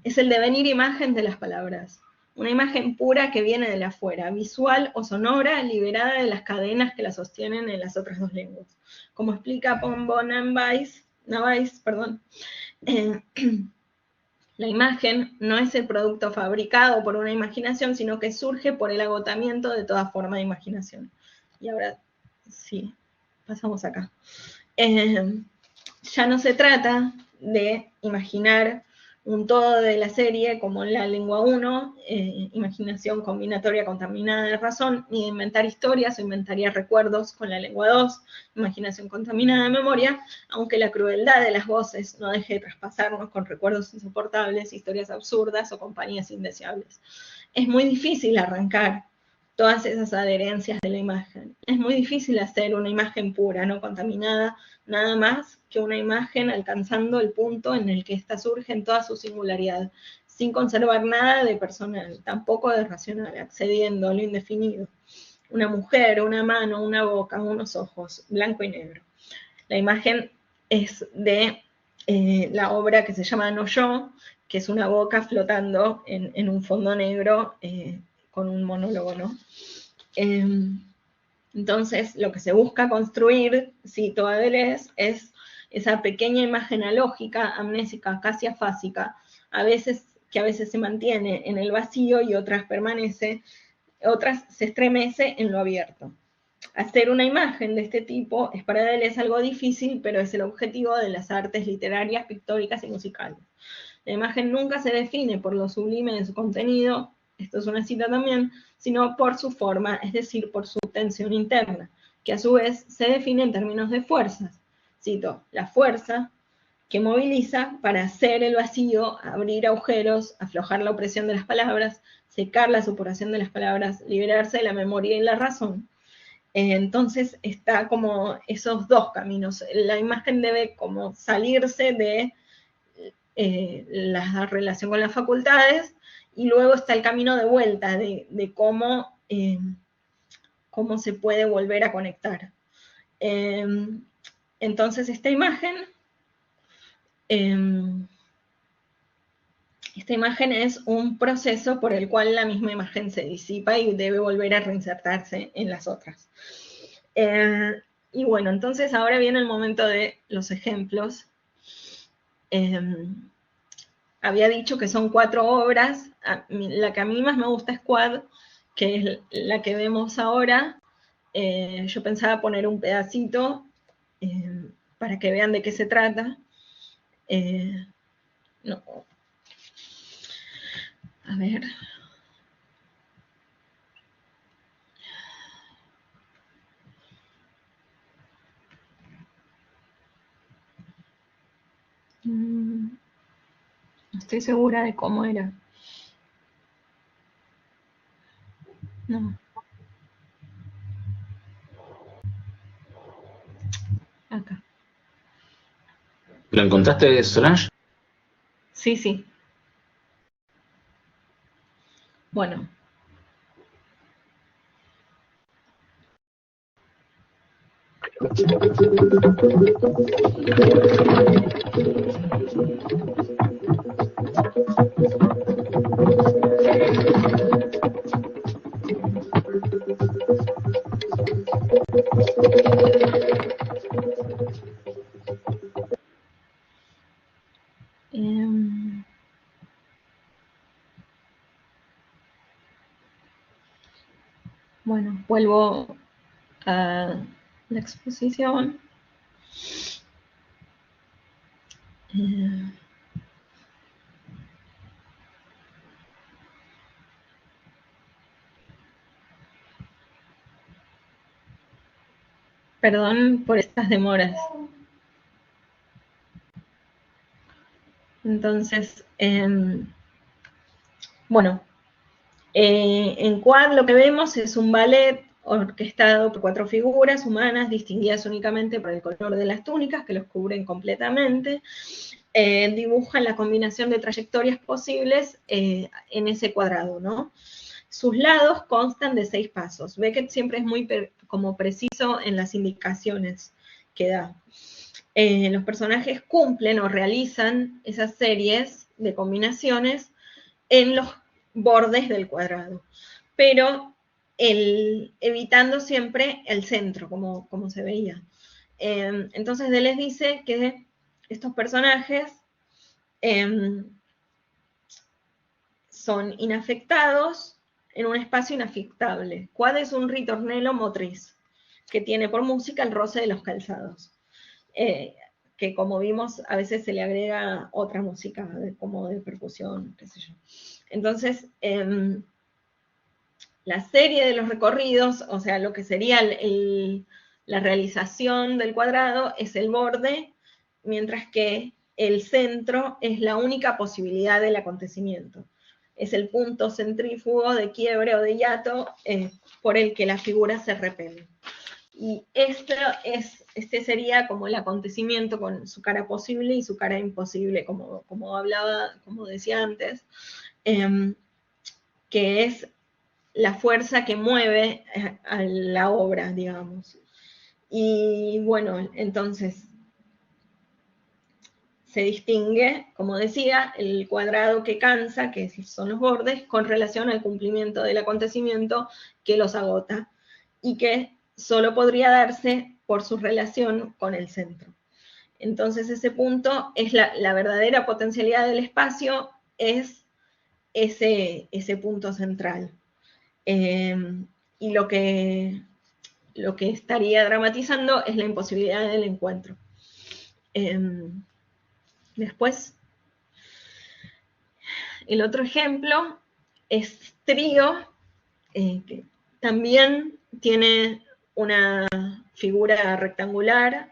Es el devenir imagen de las palabras, una imagen pura que viene de la afuera, visual o sonora, liberada de las cadenas que la sostienen en las otras dos lenguas. Como explica Pombo Navais, la imagen no es el producto fabricado por una imaginación, sino que surge por el agotamiento de toda forma de imaginación. Y ahora sí, pasamos acá. Ya no se trata de imaginar un todo de la serie como en la lengua 1, imaginación combinatoria contaminada de razón, ni de inventar historias o inventaría recuerdos con la lengua 2, imaginación contaminada de memoria, aunque la crueldad de las voces no deje de traspasarnos con recuerdos insoportables, historias absurdas o compañías indeseables. Es muy difícil arrancar todas esas adherencias de la imagen. Es muy difícil hacer una imagen pura, no contaminada, nada más que una imagen alcanzando el punto en el que ésta surge en toda su singularidad, sin conservar nada de personal, tampoco de racional, accediendo a lo indefinido. Una mujer, una mano, una boca, unos ojos, blanco y negro. La imagen es de la obra que se llama No Yo, que es una boca flotando en un fondo negro con un monólogo, ¿no? Entonces, lo que se busca construir, cito a Deleuze, es esa pequeña imagen alógica, amnésica, casi afásica, que a veces se mantiene en el vacío y otras se estremece en lo abierto. Hacer una imagen de este tipo es para Deleuze algo difícil, pero es el objetivo de las artes literarias, pictóricas y musicales. La imagen nunca se define por lo sublime de su contenido, esto es una cita también, sino por su forma, es decir, por su tensión interna, que a su vez se define en términos de fuerzas. Cito, la fuerza que moviliza para hacer el vacío, abrir agujeros, aflojar la opresión de las palabras, secar la supuración de las palabras, liberarse de la memoria y la razón. Entonces está como esos dos caminos. La imagen debe como salirse de la relación con las facultades y luego está el camino de vuelta de cómo, cómo se puede volver a conectar. Entonces esta imagen es un proceso por el cual la misma imagen se disipa y debe volver a reinsertarse en las otras. Y bueno, entonces ahora viene el momento de los ejemplos. Había dicho que son 4 obras. La que a mí más me gusta es Quad, que es la que vemos ahora. Yo pensaba poner un pedacito para que vean de qué se trata. No. A ver. No estoy segura de cómo era. No. Acá. ¿Lo encontraste, Solange? Sí, sí. Bueno. Bueno, vuelvo a la exposición. Perdón por estas demoras. Entonces, bueno, en Quad lo que vemos es un ballet orquestado por 4 figuras humanas distinguidas únicamente por el color de las túnicas que los cubren completamente. Dibujan la combinación de trayectorias posibles en ese cuadrado, ¿no? Sus lados constan de 6 pasos. Beckett siempre es muy como preciso en las indicaciones que da. Los personajes cumplen o realizan esas series de combinaciones en los bordes del cuadrado, pero evitando siempre el centro, como se veía. Entonces Deleuze dice que estos personajes son inafectados en un espacio inafectable. Quad es un ritornello motriz que tiene por música el roce de los calzados. Que como vimos a veces se le agrega otra música como de percusión, qué sé yo. Entonces, la serie de los recorridos, o sea, lo que sería la realización del cuadrado es el borde, mientras que el centro es la única posibilidad del acontecimiento. Es el punto centrífugo de quiebre o de hiato por el que las figuras se repelen. Y este sería como el acontecimiento con su cara posible y su cara imposible, como hablaba, como decía antes, que es la fuerza que mueve a la obra, digamos. Y bueno, entonces, se distingue, como decía, el cuadrado que cansa, que son los bordes, con relación al cumplimiento del acontecimiento que los agota, y que solo podría darse por su relación con el centro. Entonces ese punto es la verdadera potencialidad del espacio, es ese punto central. Y lo que estaría dramatizando es la imposibilidad del encuentro. Después, el otro ejemplo es Trío, que también tiene una figura rectangular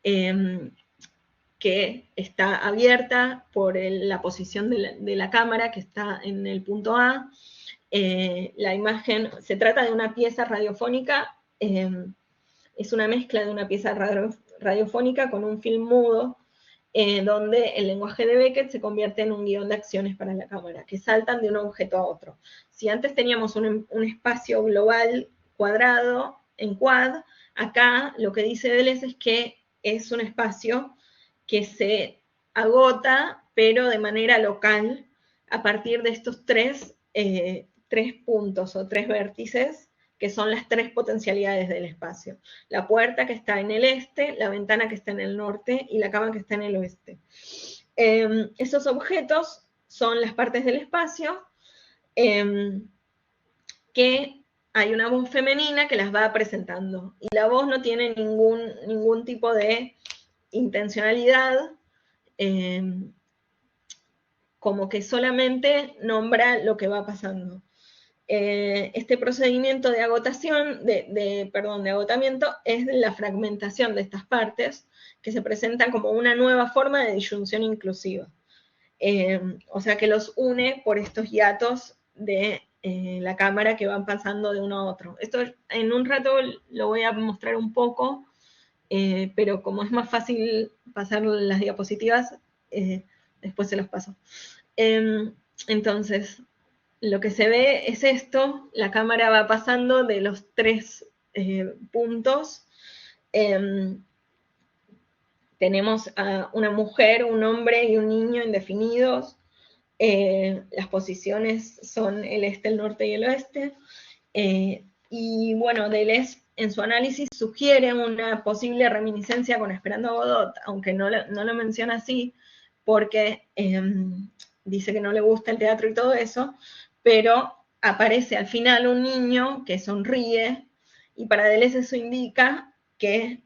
que está abierta por la posición de la cámara, que está en el punto A. La imagen, se trata de una pieza radiofónica, es una mezcla de una pieza radiofónica con un film mudo, donde el lenguaje de Beckett se convierte en un guión de acciones para la cámara, que saltan de un objeto a otro. Si antes teníamos un espacio global cuadrado en quad, acá lo que dice Deleuze es que es un espacio que se agota, pero de manera local, a partir de estos tres puntos o tres vértices, que son las tres potencialidades del espacio. La puerta que está en el este, la ventana que está en el norte y la cama que está en el oeste. Esos objetos son las partes del espacio que hay una voz femenina que las va presentando. Y la voz no tiene ningún tipo de intencionalidad, como que solamente nombra lo que va pasando. Este procedimiento de agotación, de agotamiento, es la fragmentación de estas partes que se presentan como una nueva forma de disyunción inclusiva. O sea que los une por estos hiatos de la cámara que van pasando de uno a otro. Esto en un rato lo voy a mostrar un poco, pero como es más fácil pasar las diapositivas, después se los paso. Entonces, lo que se ve es esto, la cámara va pasando de los tres puntos. Tenemos a una mujer, un hombre y un niño indefinidos. Las posiciones son el este, el norte y el oeste. Y bueno, Deleuze en su análisis sugiere una posible reminiscencia con Esperando a Godot, aunque no lo menciona así, porque dice que no le gusta el teatro y todo eso, pero aparece al final un niño que sonríe, y para Deleuze eso indica que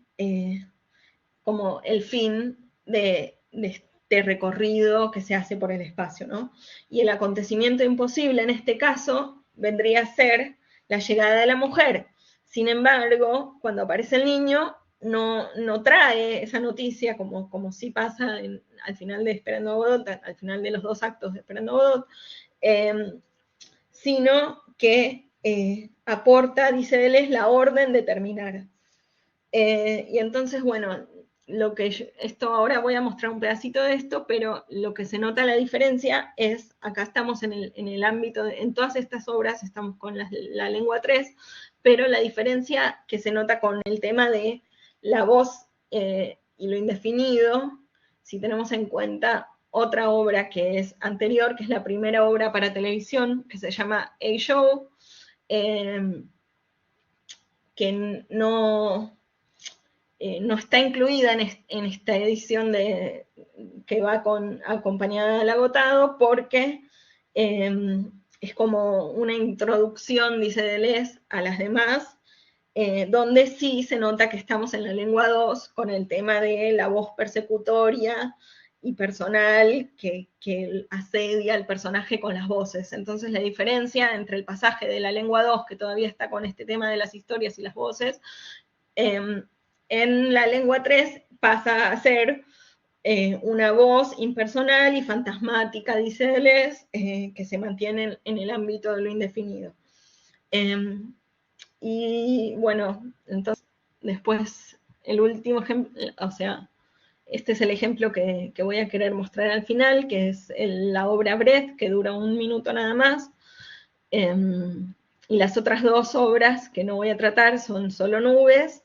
como el fin de este recorrido que se hace por el espacio, ¿no? Y el acontecimiento imposible en este caso vendría a ser la llegada de la mujer. Sin embargo, cuando aparece el niño, no trae esa noticia, como sí pasa al final de Esperando a Godot, al final de los dos actos de Esperando a Godot, sino que aporta, dice Deleuze, la orden de terminar. Y entonces, bueno, esto ahora voy a mostrar un pedacito de esto, pero lo que se nota la diferencia es, acá estamos en el ámbito, en todas estas obras estamos con la lengua 3, pero la diferencia que se nota con el tema de la voz y lo indefinido, si tenemos en cuenta otra obra que es anterior, que es la primera obra para televisión, que se llama A Show, que no está incluida en esta edición que va acompañada del agotado, porque es como una introducción, dice Deleuze, a las demás, donde sí se nota que estamos en la lengua 2 con el tema de la voz persecutoria y personal que asedia al personaje con las voces. Entonces la diferencia entre el pasaje de la lengua 2, que todavía está con este tema de las historias y las voces, en la lengua 3 pasa a ser una voz impersonal y fantasmática, dice Deleuze, que se mantiene en el ámbito de lo indefinido. Y bueno, entonces después el último ejemplo, o sea, este es el ejemplo que voy a querer mostrar al final, que es la obra Brecht, que dura 1 minuto nada más. Y las otras dos obras que no voy a tratar son Solo Nubes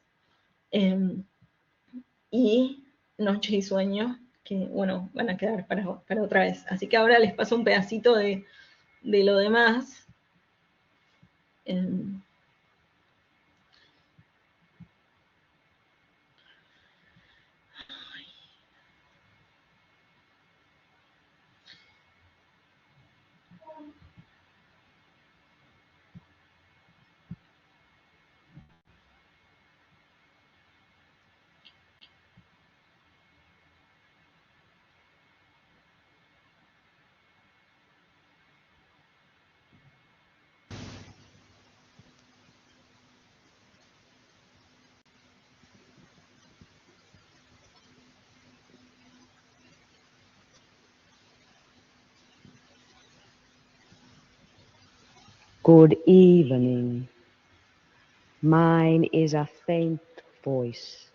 y Noche y Sueño, que, bueno, van a quedar para otra vez. Así que ahora les paso un pedacito de lo demás. Good evening. Mine is a faint voice.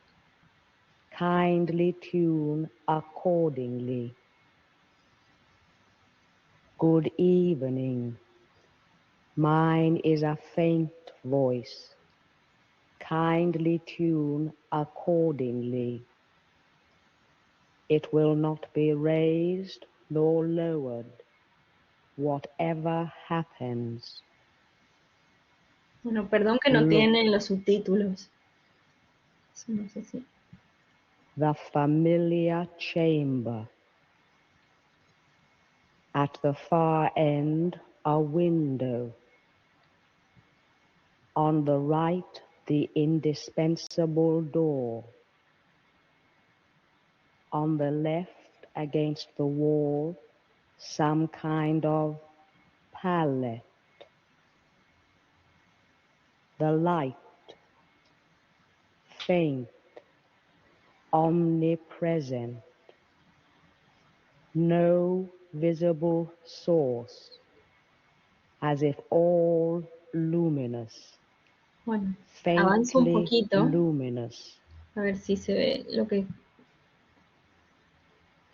Kindly tune accordingly. Good evening. Mine is a faint voice. Kindly tune accordingly. It will not be raised nor lowered, whatever happens. Bueno, perdón que no tienen los subtítulos. Eso no sé si. The familiar chamber. At the far end, a window. On the right, the indispensable door. On the left, against the wall, some kind of palette. The light, faint, omnipresent. No visible source, as if all luminous. Bueno, avanzo un poquito. Luminous. A ver si se ve lo que...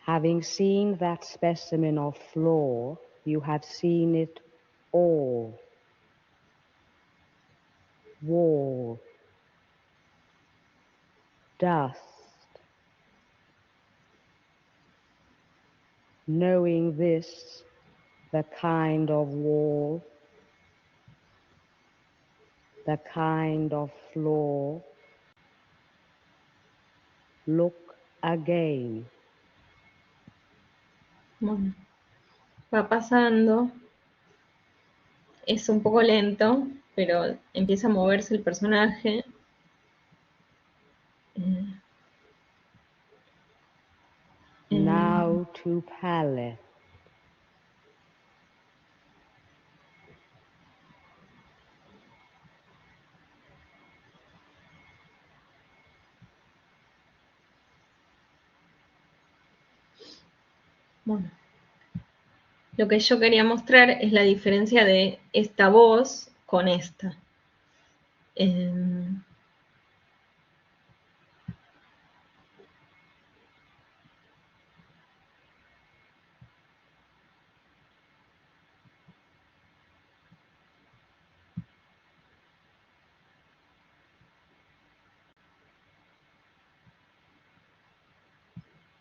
Having seen that specimen of floor, you have seen it all. Wall, dust. Knowing this, the kind of wall, the kind of floor, look again. Bueno, va pasando. Es un poco lento, pero empieza a moverse el personaje. Now to palette. Bueno, lo que yo quería mostrar es la diferencia de esta voz con esta. You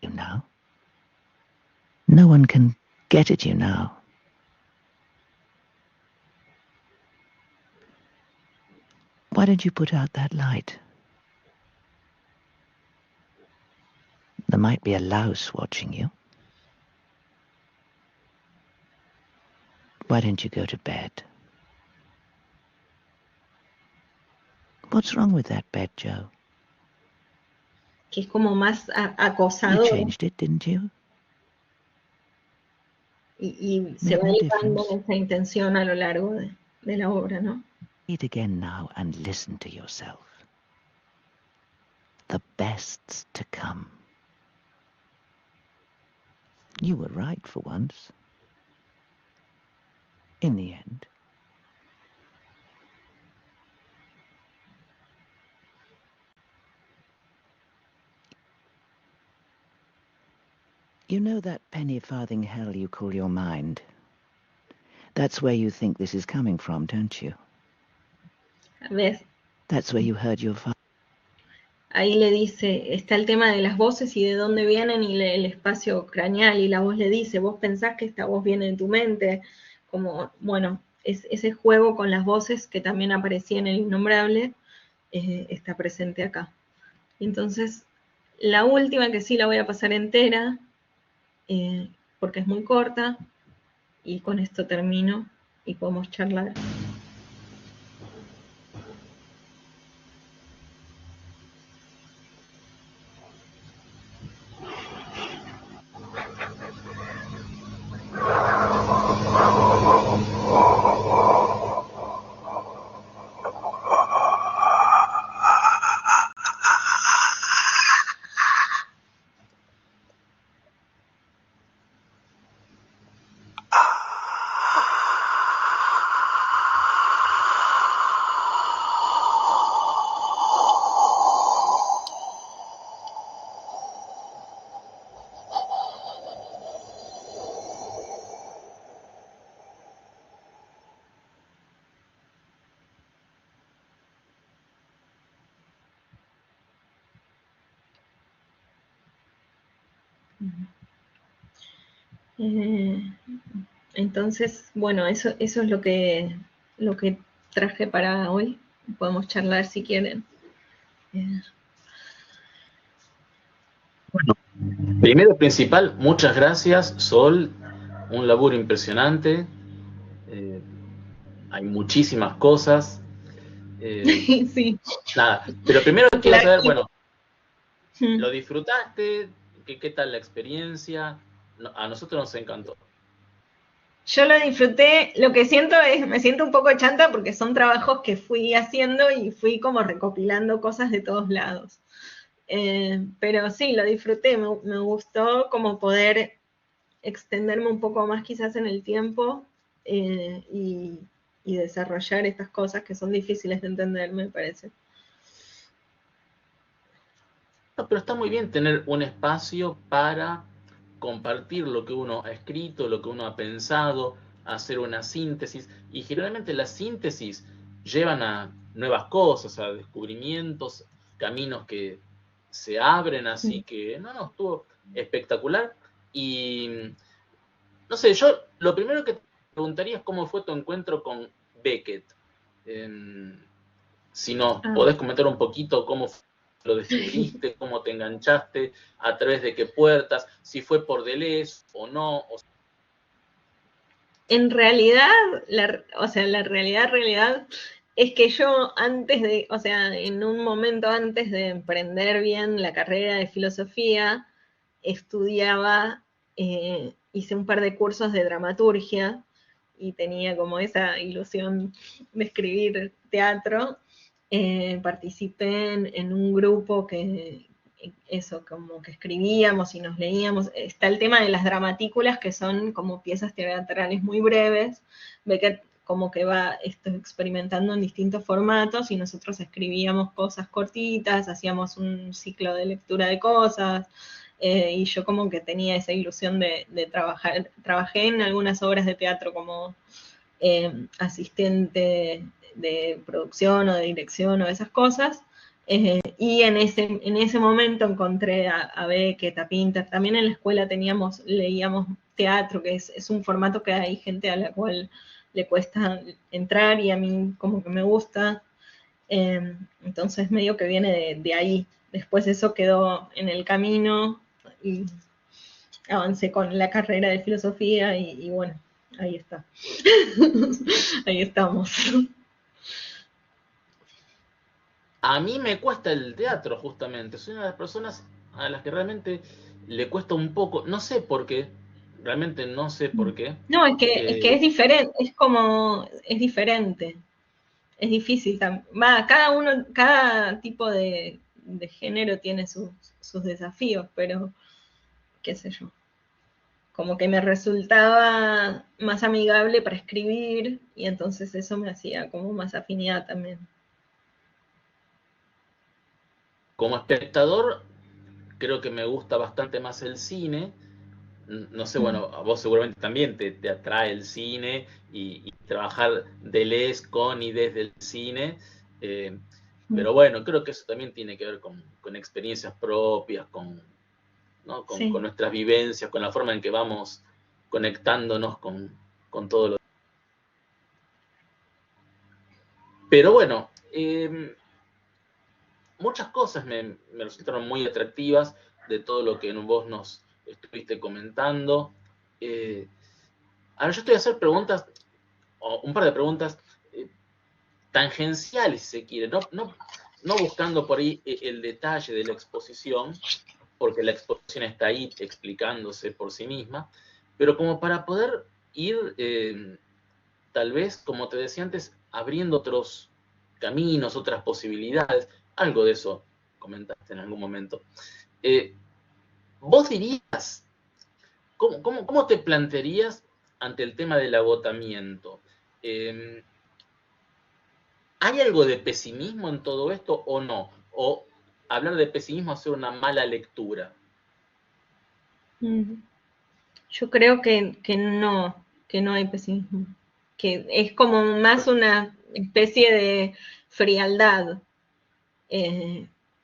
now. No one can get at you now. Why don't you put out that light? There might be a louse watching you. Why don't you go to bed? What's wrong with that bed, Joe? Que es como más acosador. You changed it, didn't you? Y se va elevando esa intención a lo largo de la obra, ¿no? Read again now and listen to yourself. The best's to come. You were right for once. In the end. You know that penny farthing hell you call your mind? That's where you think this is coming from, don't you? ¿Ves? That's where you heard your father. ahí le dice, está el tema de las voces y de dónde vienen y el espacio craneal, y la voz le dice, vos pensás que esta voz viene de tu mente, como, bueno, ese juego con las voces que también aparecía en El Innombrable, está presente acá. Entonces, la última, que sí la voy a pasar entera, porque es muy corta, y con esto termino y podemos charlar. Entonces, bueno, eso es lo que traje para hoy. Podemos charlar si quieren. Bueno, primero principal, muchas gracias, Sol. Un laburo impresionante. Hay muchísimas cosas. Sí. Nada, pero primero quiero La- saber, bueno, ¿lo disfrutaste? ¿Qué tal la experiencia? A nosotros nos encantó. Yo lo disfruté, lo que siento es, me siento un poco chanta porque son trabajos que fui haciendo y fui como recopilando cosas de todos lados. Pero sí, lo disfruté, me gustó como poder extenderme un poco más quizás en el tiempo, y desarrollar estas cosas que son difíciles de entender, me parece. No, pero está muy bien tener un espacio para compartir lo que uno ha escrito, lo que uno ha pensado, hacer una síntesis. Y generalmente las síntesis llevan a nuevas cosas, a descubrimientos, caminos que se abren, así que no, estuvo espectacular. Y no sé, yo lo primero que te preguntaría es cómo fue tu encuentro con Beckett. Si nos podés comentar un poquito cómo lo descubriste, cómo te enganchaste, a través de qué puertas, si fue por Deleuze o no. En realidad, la realidad es que yo antes de, o sea, en un momento antes de emprender bien la carrera de filosofía, estudiaba, hice un par de cursos de dramaturgia y tenía como esa ilusión de escribir teatro. Participé en un grupo que, eso, como que escribíamos y nos leíamos. Está el tema de las dramatículas, que son como piezas teatrales muy breves. Beckett como que va experimentando en distintos formatos y nosotros escribíamos cosas cortitas, hacíamos un ciclo de lectura de cosas, y yo como que tenía esa ilusión de trabajar. Trabajé en algunas obras de teatro como asistente de producción o de dirección o de esas cosas. Y en ese momento encontré a Beckett, a Pinter. También en la escuela leíamos teatro, que es un formato que hay gente a la cual le cuesta entrar y a mí como que me gusta. Entonces medio que viene de ahí. Después eso quedó en el camino y avancé con la carrera de filosofía y bueno, ahí está. Ahí estamos. A mí me cuesta el teatro, justamente. Soy una de las personas a las que realmente le cuesta un poco. No sé por qué. Realmente no sé por qué. No, es diferente, es diferente. Es difícil. Cada tipo de género tiene sus desafíos, pero qué sé yo. Como que me resultaba más amigable para escribir y entonces eso me hacía como más afinidad también. Como espectador, creo que me gusta bastante más el cine. No sé, bueno, a vos seguramente también te atrae el cine y trabajar Deleuze con y desde el cine. Pero bueno, creo que eso también tiene que ver con experiencias propias, ¿no? Sí. Con nuestras vivencias, con la forma en que vamos conectándonos con todo lo. Pero bueno, muchas cosas me resultaron muy atractivas de todo lo que vos nos estuviste comentando. Ahora yo estoy a hacer preguntas, o un par de preguntas tangenciales, si se quiere, no buscando por ahí el detalle de la exposición, porque la exposición está ahí explicándose por sí misma, pero como para poder ir, tal vez, como te decía antes, abriendo otros caminos, otras posibilidades. Algo de eso comentaste en algún momento. ¿Vos dirías, cómo te plantearías ante el tema del agotamiento? ¿Hay algo de pesimismo en todo esto o no? ¿O hablar de pesimismo es hacer una mala lectura? Yo creo que no hay pesimismo. Que es como más una especie de frialdad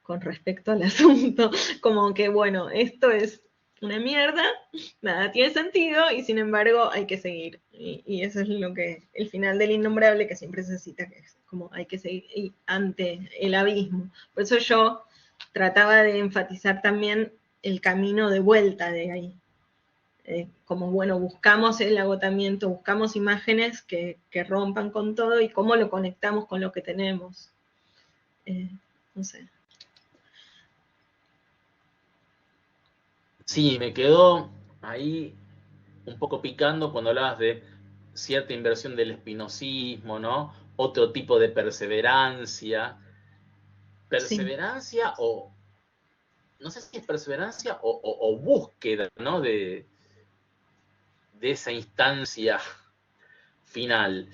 con respecto al asunto. Como que, bueno, esto es una mierda, nada tiene sentido y sin embargo hay que seguir. Y eso es lo que, el final del innombrable que siempre se cita, que es como hay que seguir ante el abismo. Por eso yo trataba de enfatizar también el camino de vuelta de ahí. Como, bueno, buscamos el agotamiento, buscamos imágenes que rompan con todo y cómo lo conectamos con lo que tenemos. No sé. Sí, me quedó ahí un poco picando cuando hablabas de cierta inversión del espinosismo, ¿no? Otro tipo de perseverancia. Sí. Perseverancia o, no sé si es perseverancia o búsqueda, ¿no? De esa instancia final.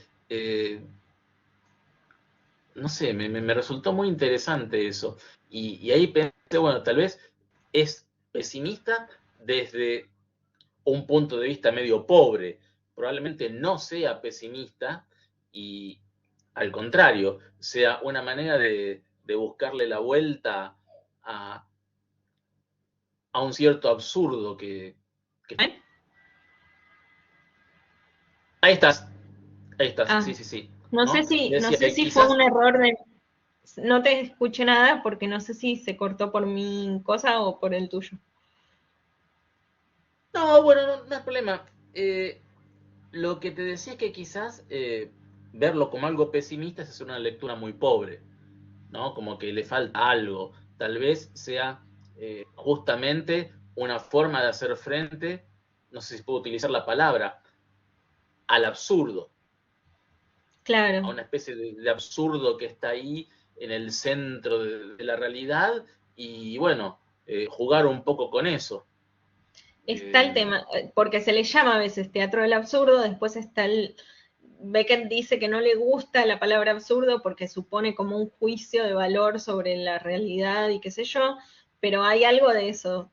No sé, me resultó muy interesante eso. Y ahí pensé, bueno, tal vez es pesimista desde un punto de vista medio pobre. Probablemente no sea pesimista y al contrario, sea una manera de buscarle la vuelta a, a un cierto absurdo que. ¿Eh? Ahí estás, sí, Ah, sí, sí. no sé ¿No? si, no Decía sé que si fue quizás. un error de. No te escuché nada porque no sé si se cortó por mi cosa o por el tuyo. No, bueno, no hay problema. Lo que te decía es que quizás verlo como algo pesimista es hacer una lectura muy pobre, ¿no? Como que le falta algo. Tal vez sea justamente una forma de hacer frente, no sé si puedo utilizar la palabra, al absurdo, a Claro. una especie de absurdo que está ahí en el centro de la realidad y bueno, jugar un poco con eso. Está el tema, porque se le llama a veces teatro del absurdo, después está el. Beckett dice que no le gusta la palabra absurdo porque supone como un juicio de valor sobre la realidad y qué sé yo, pero hay algo de eso,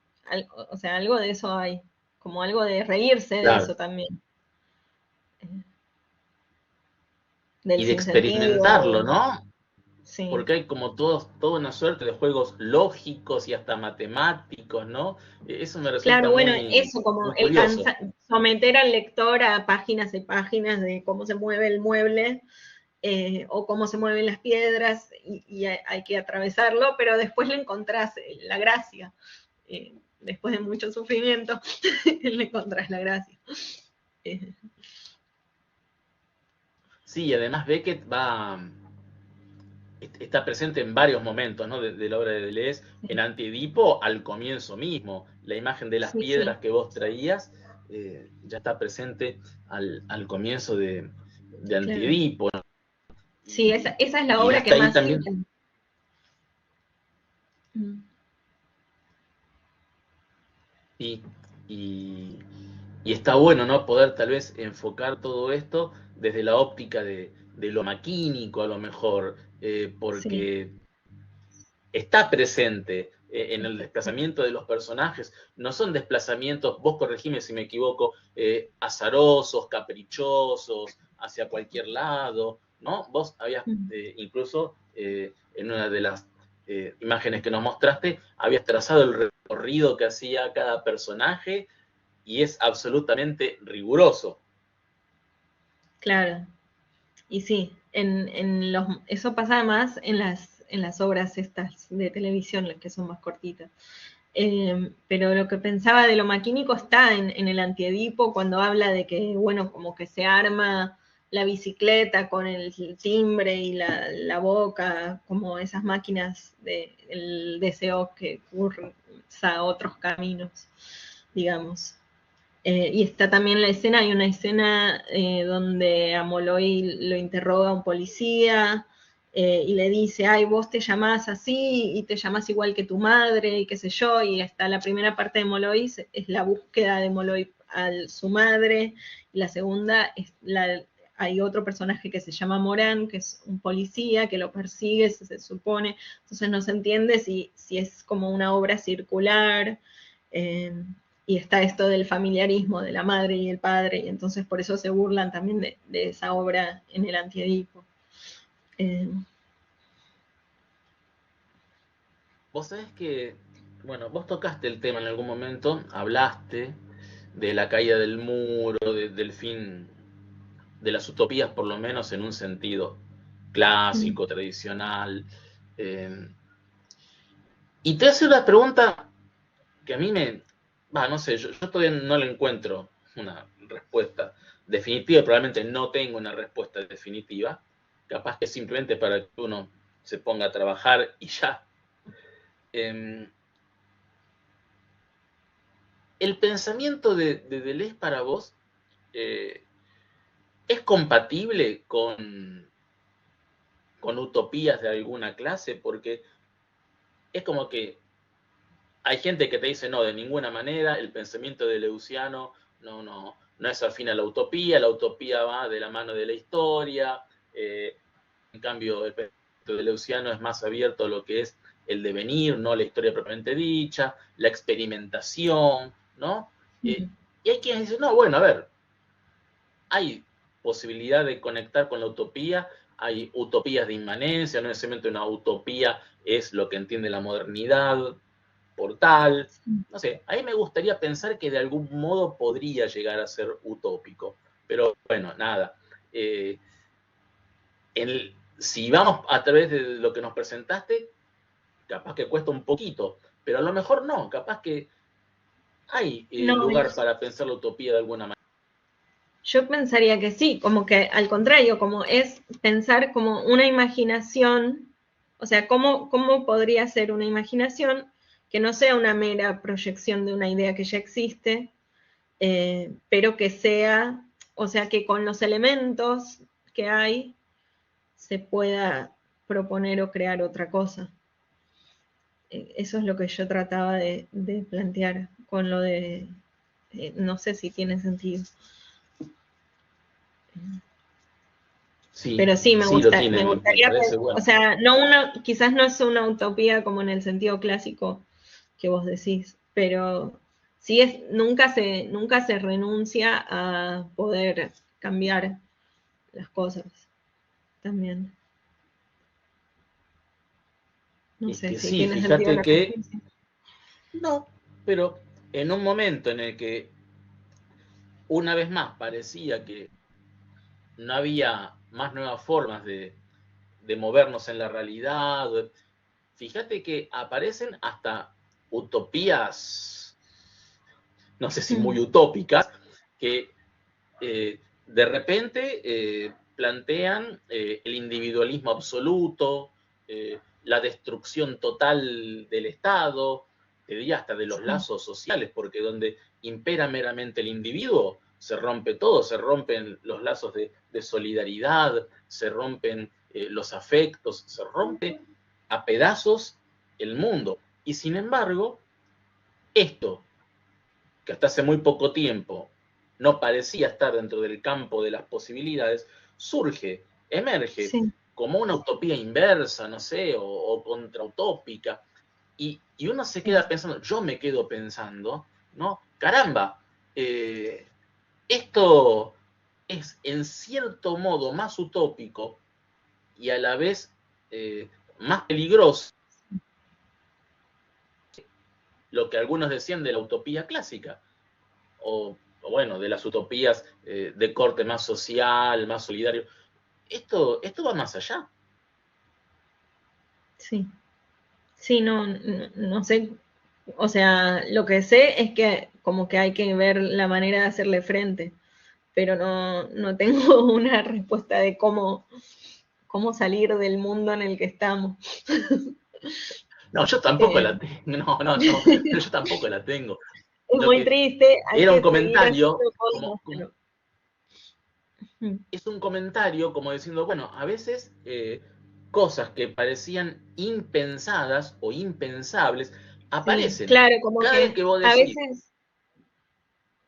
o sea, algo de eso hay, como algo de reírse de Claro. eso también, del Y de experimentarlo, sinsentido, ¿no? sí. Porque hay como toda una suerte de juegos lógicos y hasta matemáticos, ¿no? Eso me resulta Claro, bueno, muy, eso, como muy curioso. someter al lector a páginas y páginas de cómo se mueve el mueble o cómo se mueven las piedras y hay que atravesarlo, pero después le encontrás la gracia. Después de mucho sufrimiento, le encontrás la gracia. Sí, además Beckett está presente en varios momentos, ¿no? de la obra de Deleuze, en Antiedipo al comienzo mismo. La imagen de las Sí, sí, piedras que vos traías ya está presente al comienzo de claro. Antiedipo. Sí, esa es la Y obra que hasta ahí más también. cita. Y, y, y está bueno, ¿no? Poder tal vez enfocar todo esto desde la óptica de lo maquínico, a lo mejor, Sí, porque está presente en el exacto. desplazamiento de los personajes. No son desplazamientos, vos corregime si me equivoco, azarosos, caprichosos, hacia cualquier lado, ¿no? Vos habías incluso en una de las imágenes que nos mostraste, habías trazado el recorrido que hacía cada personaje y es absolutamente riguroso. Claro. Y sí, eso pasa además en las obras estas de televisión, las que son más cortitas. Pero lo que pensaba de lo maquínico está en el Antiedipo, cuando habla de que, bueno, como que se arma la bicicleta con el timbre y la boca, como esas máquinas del deseo que cursa otros caminos, digamos. Y está también la escena, hay una escena donde a Molloy lo interroga un policía y le dice, ay, vos te llamás así y te llamás igual que tu madre y qué sé yo, y hasta la primera parte de Molloy es la búsqueda de Molloy a su madre, y la segunda es hay otro personaje que se llama Morán, que es un policía que lo persigue, se supone, entonces no se entiende si es como una obra circular. Y está esto del familiarismo de la madre y el padre, y entonces por eso se burlan también de esa obra en el Antiedipo. Vos sabés que, bueno, vos tocaste el tema en algún momento, hablaste de la caída del muro, del fin de las utopías, por lo menos en un sentido clásico, tradicional. Y te hace una pregunta que a mí no sé, yo todavía no le encuentro una respuesta definitiva, y probablemente no tengo una respuesta definitiva, capaz que simplemente para que uno se ponga a trabajar y ya. ¿El pensamiento de Deleuze para vos es compatible con utopías de alguna clase? Porque es como que hay gente que te dice, no, de ninguna manera, el pensamiento deleuziano no es afín a la utopía va de la mano de la historia, en cambio el pensamiento deleuziano es más abierto a lo que es el devenir, no la historia propiamente dicha, la experimentación, ¿no? Y hay quienes dicen, no, bueno, a ver, hay posibilidad de conectar con la utopía, hay utopías de inmanencia, no necesariamente una utopía es lo que entiende la modernidad por tal, no sé, a mí me gustaría pensar que de algún modo podría llegar a ser utópico, pero bueno, nada. Si vamos a través de lo que nos presentaste, capaz que cuesta un poquito, pero a lo mejor no, capaz que hay No, lugar para pensar la utopía de alguna manera. yo pensaría que sí, como que al contrario, como es pensar como una imaginación, o sea, ¿cómo podría ser una imaginación que no sea una mera proyección de una idea que ya existe, pero que sea, o sea, que con los elementos que hay se pueda proponer o crear otra cosa? Eso es lo que yo trataba de plantear con lo de, no sé si tiene sentido. Sí, Pero sí, me sí lo tiene, me me gustaría, parece bueno. o sea, quizás no es una utopía como en el sentido clásico que vos decís, pero sí nunca se renuncia a poder cambiar las cosas también. No Es sé que si sí, tiene sentido fíjate lo que que estoy diciendo. no, pero en un momento en el que una vez más parecía que no había más nuevas formas de movernos en la realidad, fíjate que aparecen hasta utopías, no sé si muy utópicas, que de repente plantean el individualismo absoluto, la destrucción total del Estado, te diría hasta de los lazos sociales, porque donde impera meramente el individuo, se rompe todo, se rompen los lazos de solidaridad, se rompen los afectos, se rompe a pedazos el mundo. Y sin embargo, esto, que hasta hace muy poco tiempo no parecía estar dentro del campo de las posibilidades, surge, emerge Sí. como una utopía inversa, no sé, o contrautópica, y uno se queda pensando, yo me quedo pensando, ¿no? Caramba, esto es en cierto modo más utópico y a la vez más peligroso lo que algunos decían de la utopía clásica, o bueno, de las utopías de corte más social, más solidario. Esto va más allá. Sí, sí, no sé, o sea, lo que sé es que como que hay que ver la manera de hacerle frente, pero no tengo una respuesta de cómo salir del mundo en el que estamos. No, yo tampoco Eh, la tengo. Yo tampoco la tengo. es Lo muy que triste, hay era un que seguir comentario, haciendo cosas, pero... es un comentario como diciendo, bueno, a veces cosas que parecían impensadas o impensables Sí, aparecen. claro, como Cada vez que que vos a decís, veces,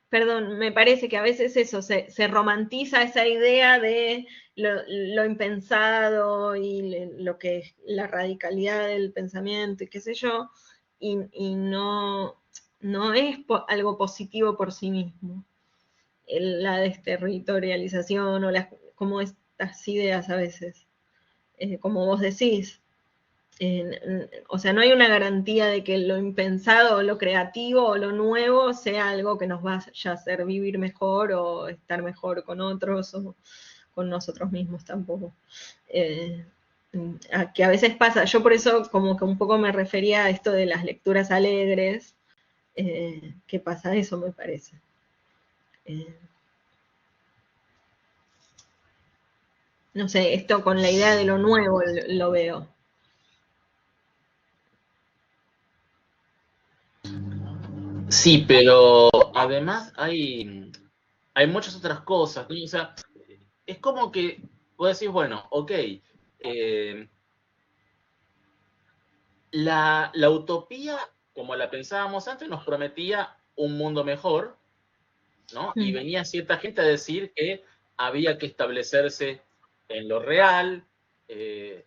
perdón, me parece que a veces eso, se romantiza esa idea de lo impensado y lo que es la radicalidad del pensamiento y qué sé yo, y no es algo positivo por sí mismo. La desterritorialización o como estas ideas a veces, como vos decís. O sea, no hay una garantía de que lo impensado o lo creativo o lo nuevo sea algo que nos vaya a hacer vivir mejor o estar mejor con otros o con nosotros mismos tampoco. Eh, que a veces pasa, yo por eso como que un poco me refería a esto de las lecturas alegres, que pasa eso me parece. Eh, no sé, esto con la idea de lo nuevo lo veo. sí, pero además hay muchas otras cosas, ¿no? O sea, es como que vos decís, bueno, ok, la utopía, como la pensábamos antes, nos prometía un mundo mejor, ¿no? Y venía cierta gente a decir que había que establecerse en lo real, eh,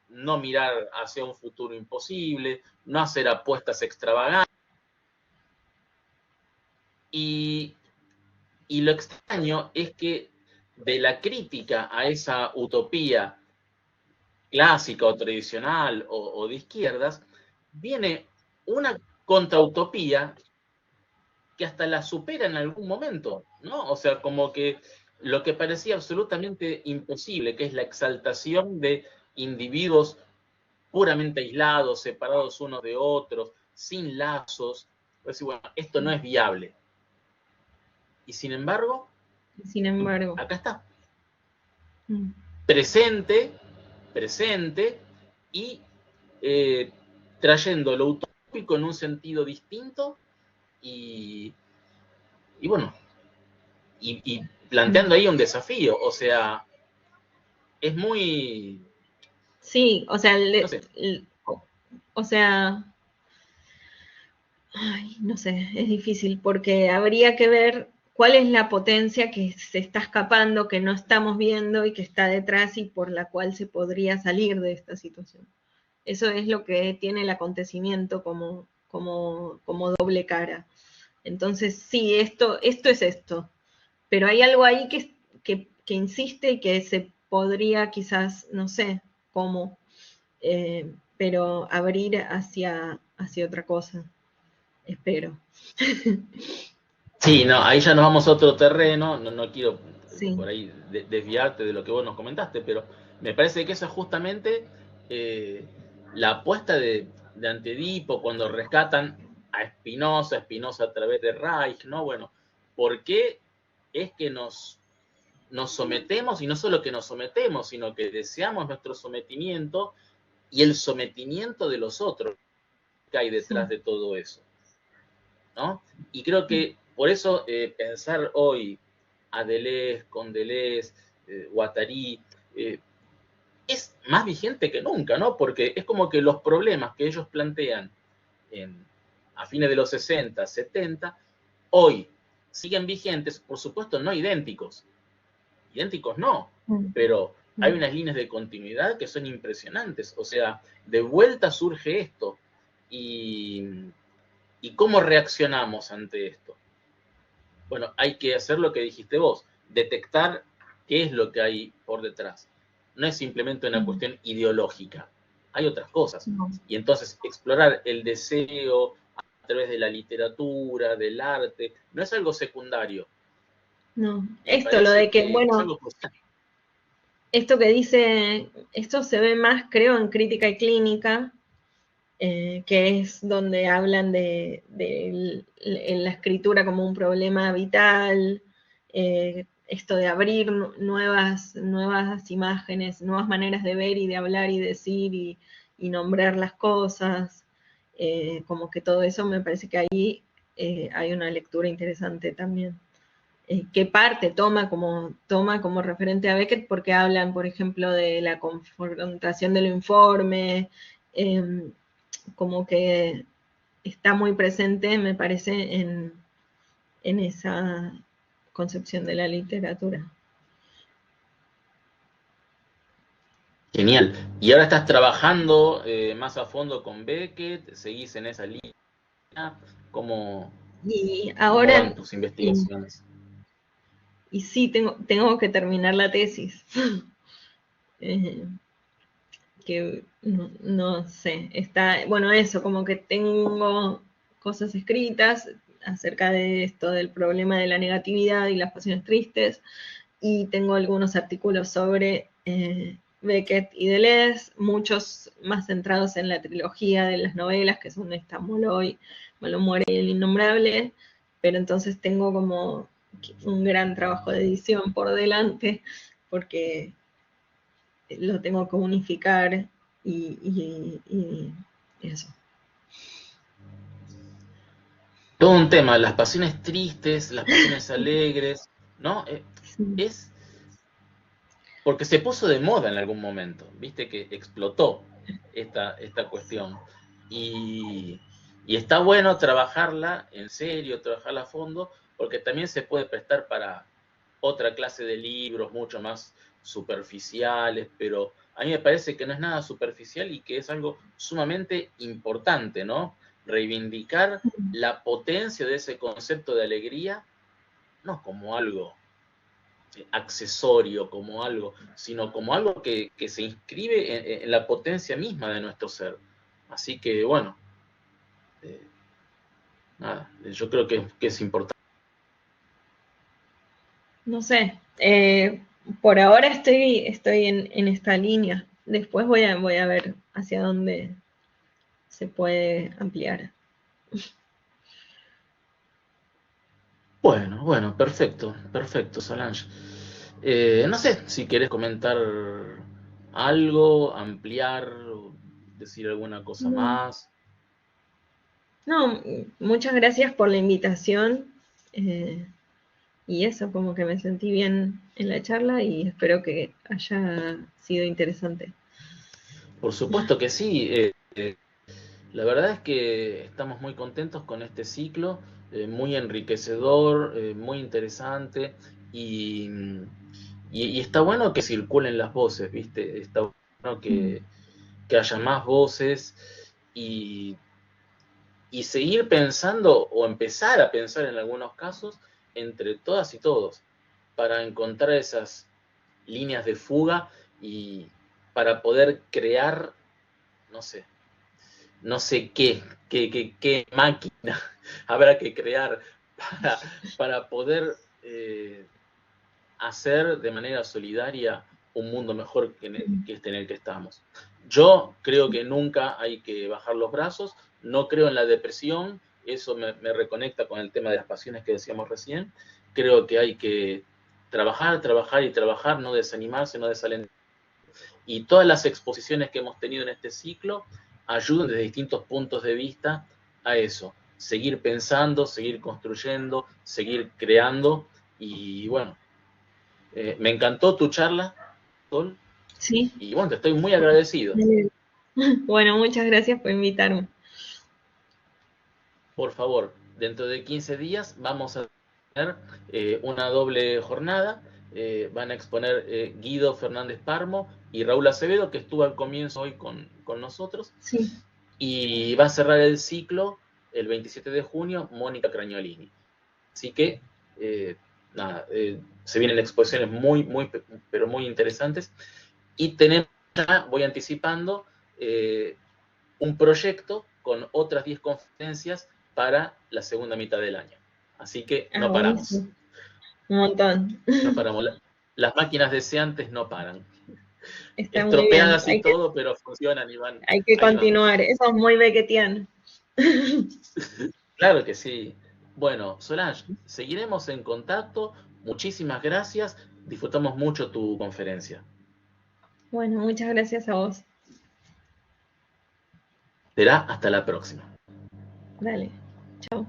no mirar hacia un futuro imposible, no hacer apuestas extravagantes. Y, y lo extraño es que de la crítica a esa utopía clásica o tradicional o de izquierdas, viene una contrautopía que hasta la supera en algún momento, ¿no? O sea, como que lo que parecía absolutamente imposible, que es la exaltación de individuos puramente aislados, separados unos de otros, sin lazos, pues bueno, esto no es viable. Y sin embargo, Sin embargo. acá está, Mm. presente, presente y eh, trayendo lo utópico en un sentido distinto y, y bueno, y planteando ahí un desafío, o sea, es muy, Sí, o sea, no sé, o sea, ay, no sé, es difícil porque habría que ver cuál es la potencia que se está escapando, que no estamos viendo y que está detrás y por la cual se podría salir de esta situación. Eso es lo que tiene el acontecimiento como doble cara. Entonces, sí, esto es esto, pero hay algo ahí que insiste y que se podría quizás, no sé cómo, pero abrir hacia otra cosa, espero. sí, no, ahí ya nos vamos a otro terreno, no quiero Sí, por ahí desviarte de lo que vos nos comentaste, pero me parece que eso es justamente eh, la apuesta de Antedipo cuando rescatan a Spinoza a través de Reich, ¿no? Bueno, ¿por qué es que nos sometemos y no solo que nos sometemos, sino que deseamos nuestro sometimiento y el sometimiento de los otros que hay detrás sí, de todo eso, ¿no? Y creo que por eso pensar hoy a Deleuze, con Deleuze, Guattari, eh, es más vigente que nunca, ¿no? Porque es como que los problemas que ellos plantean a fines de los 60, 70, hoy siguen vigentes, por supuesto no idénticos, idénticos no, pero hay unas líneas de continuidad que son impresionantes, o sea, de vuelta surge esto y cómo reaccionamos ante esto. Bueno, hay que hacer lo que dijiste vos, detectar qué es lo que hay por detrás. no es simplemente una cuestión ideológica, hay otras cosas. No. Y entonces explorar el deseo a través de la literatura, del arte, no es algo secundario. No, Me esto, lo parece de que, que es bueno, algo crucial. esto que dice, esto se ve más, creo, en Crítica y Clínica, que es donde hablan de la escritura como un problema vital, esto de abrir nuevas imágenes, nuevas maneras de ver y de hablar y decir y nombrar las cosas, como que todo eso me parece que ahí hay una lectura interesante también. ¿Qué parte toma como referente a Beckett? Porque hablan, por ejemplo, de la confrontación del informe, como que está muy presente, me parece, en esa concepción de la literatura. Genial. ¿Y ahora estás trabajando más a fondo con Beckett? ¿Seguís en esa línea? ¿Cómo, Y cómo ahora, van tus investigaciones? y sí, tengo que terminar la tesis. Que no sé, está, bueno, eso, como que tengo cosas escritas acerca de esto del problema de la negatividad y las pasiones tristes, y tengo algunos artículos sobre Beckett y Deleuze, muchos más centrados en la trilogía de las novelas, que son esta Molloy, Malo muere y El innombrable, pero entonces tengo como un gran trabajo de edición por delante, porque lo tengo que unificar y eso. Todo un tema, las pasiones tristes, las pasiones alegres, ¿no? Sí. Es porque se puso de moda en algún momento, viste que explotó esta cuestión. Y, y está bueno trabajarla en serio, trabajarla a fondo, porque también se puede prestar para otra clase de libros mucho más superficiales, pero a mí me parece que no es nada superficial y que es algo sumamente importante, ¿no? Reivindicar la potencia de ese concepto de alegría, no como algo accesorio, como algo, sino como algo que se inscribe en la potencia misma de nuestro ser. Así que, bueno, nada, yo creo que es importante. No sé, por ahora estoy en esta línea. Después voy a ver hacia dónde se puede ampliar. Bueno, perfecto, perfecto, Solange. No sé si querés comentar algo, ampliar, decir alguna cosa más. No, muchas gracias por la invitación. Y eso, como que me sentí bien en la charla y espero que haya sido interesante. Por supuesto que sí. La verdad es que estamos muy contentos con este ciclo, muy enriquecedor, muy interesante y, y está bueno que circulen las voces, ¿viste? Está bueno que haya más voces y, y seguir pensando o empezar a pensar en algunos casos entre todas y todos para encontrar esas líneas de fuga y para poder crear, no sé, no sé qué máquina habrá que crear para poder hacer de manera solidaria un mundo mejor que este en el que estamos. Yo creo que nunca hay que bajar los brazos, no creo en la depresión, eso me reconecta con el tema de las pasiones que decíamos recién, creo que hay que trabajar, trabajar y trabajar, no desanimarse, no desalentar. Y todas las exposiciones que hemos tenido en este ciclo ayudan desde distintos puntos de vista a eso, seguir pensando, seguir construyendo, seguir creando. Y bueno, me encantó tu charla, Sol, Sí. y bueno, te estoy muy agradecido. Bueno, muchas gracias por invitarme. Por favor, dentro de 15 días vamos a tener una doble jornada. Van a exponer Guido Fernández Parmo y Raúl Acevedo, que estuvo al comienzo hoy con nosotros. Sí. Y va a cerrar el ciclo el 27 de junio Mónica Cragnolini. Así que, nada, se vienen exposiciones muy, pero muy interesantes. Y tenemos, ya voy anticipando, un proyecto con otras 10 conferencias para la segunda mitad del año. Así que no paramos. Buenísimo. Un montón. No paramos. Las máquinas deseantes no paran. Está muy bien. Estropeadas y todo, pero funcionan y van. Hay que Ahí van. continuar. Eso es muy beckettiano. Claro que sí. Bueno, Solange, seguiremos en contacto. Muchísimas gracias. Disfrutamos mucho tu conferencia. Bueno, muchas gracias a vos. Será hasta la próxima. Dale. Chao.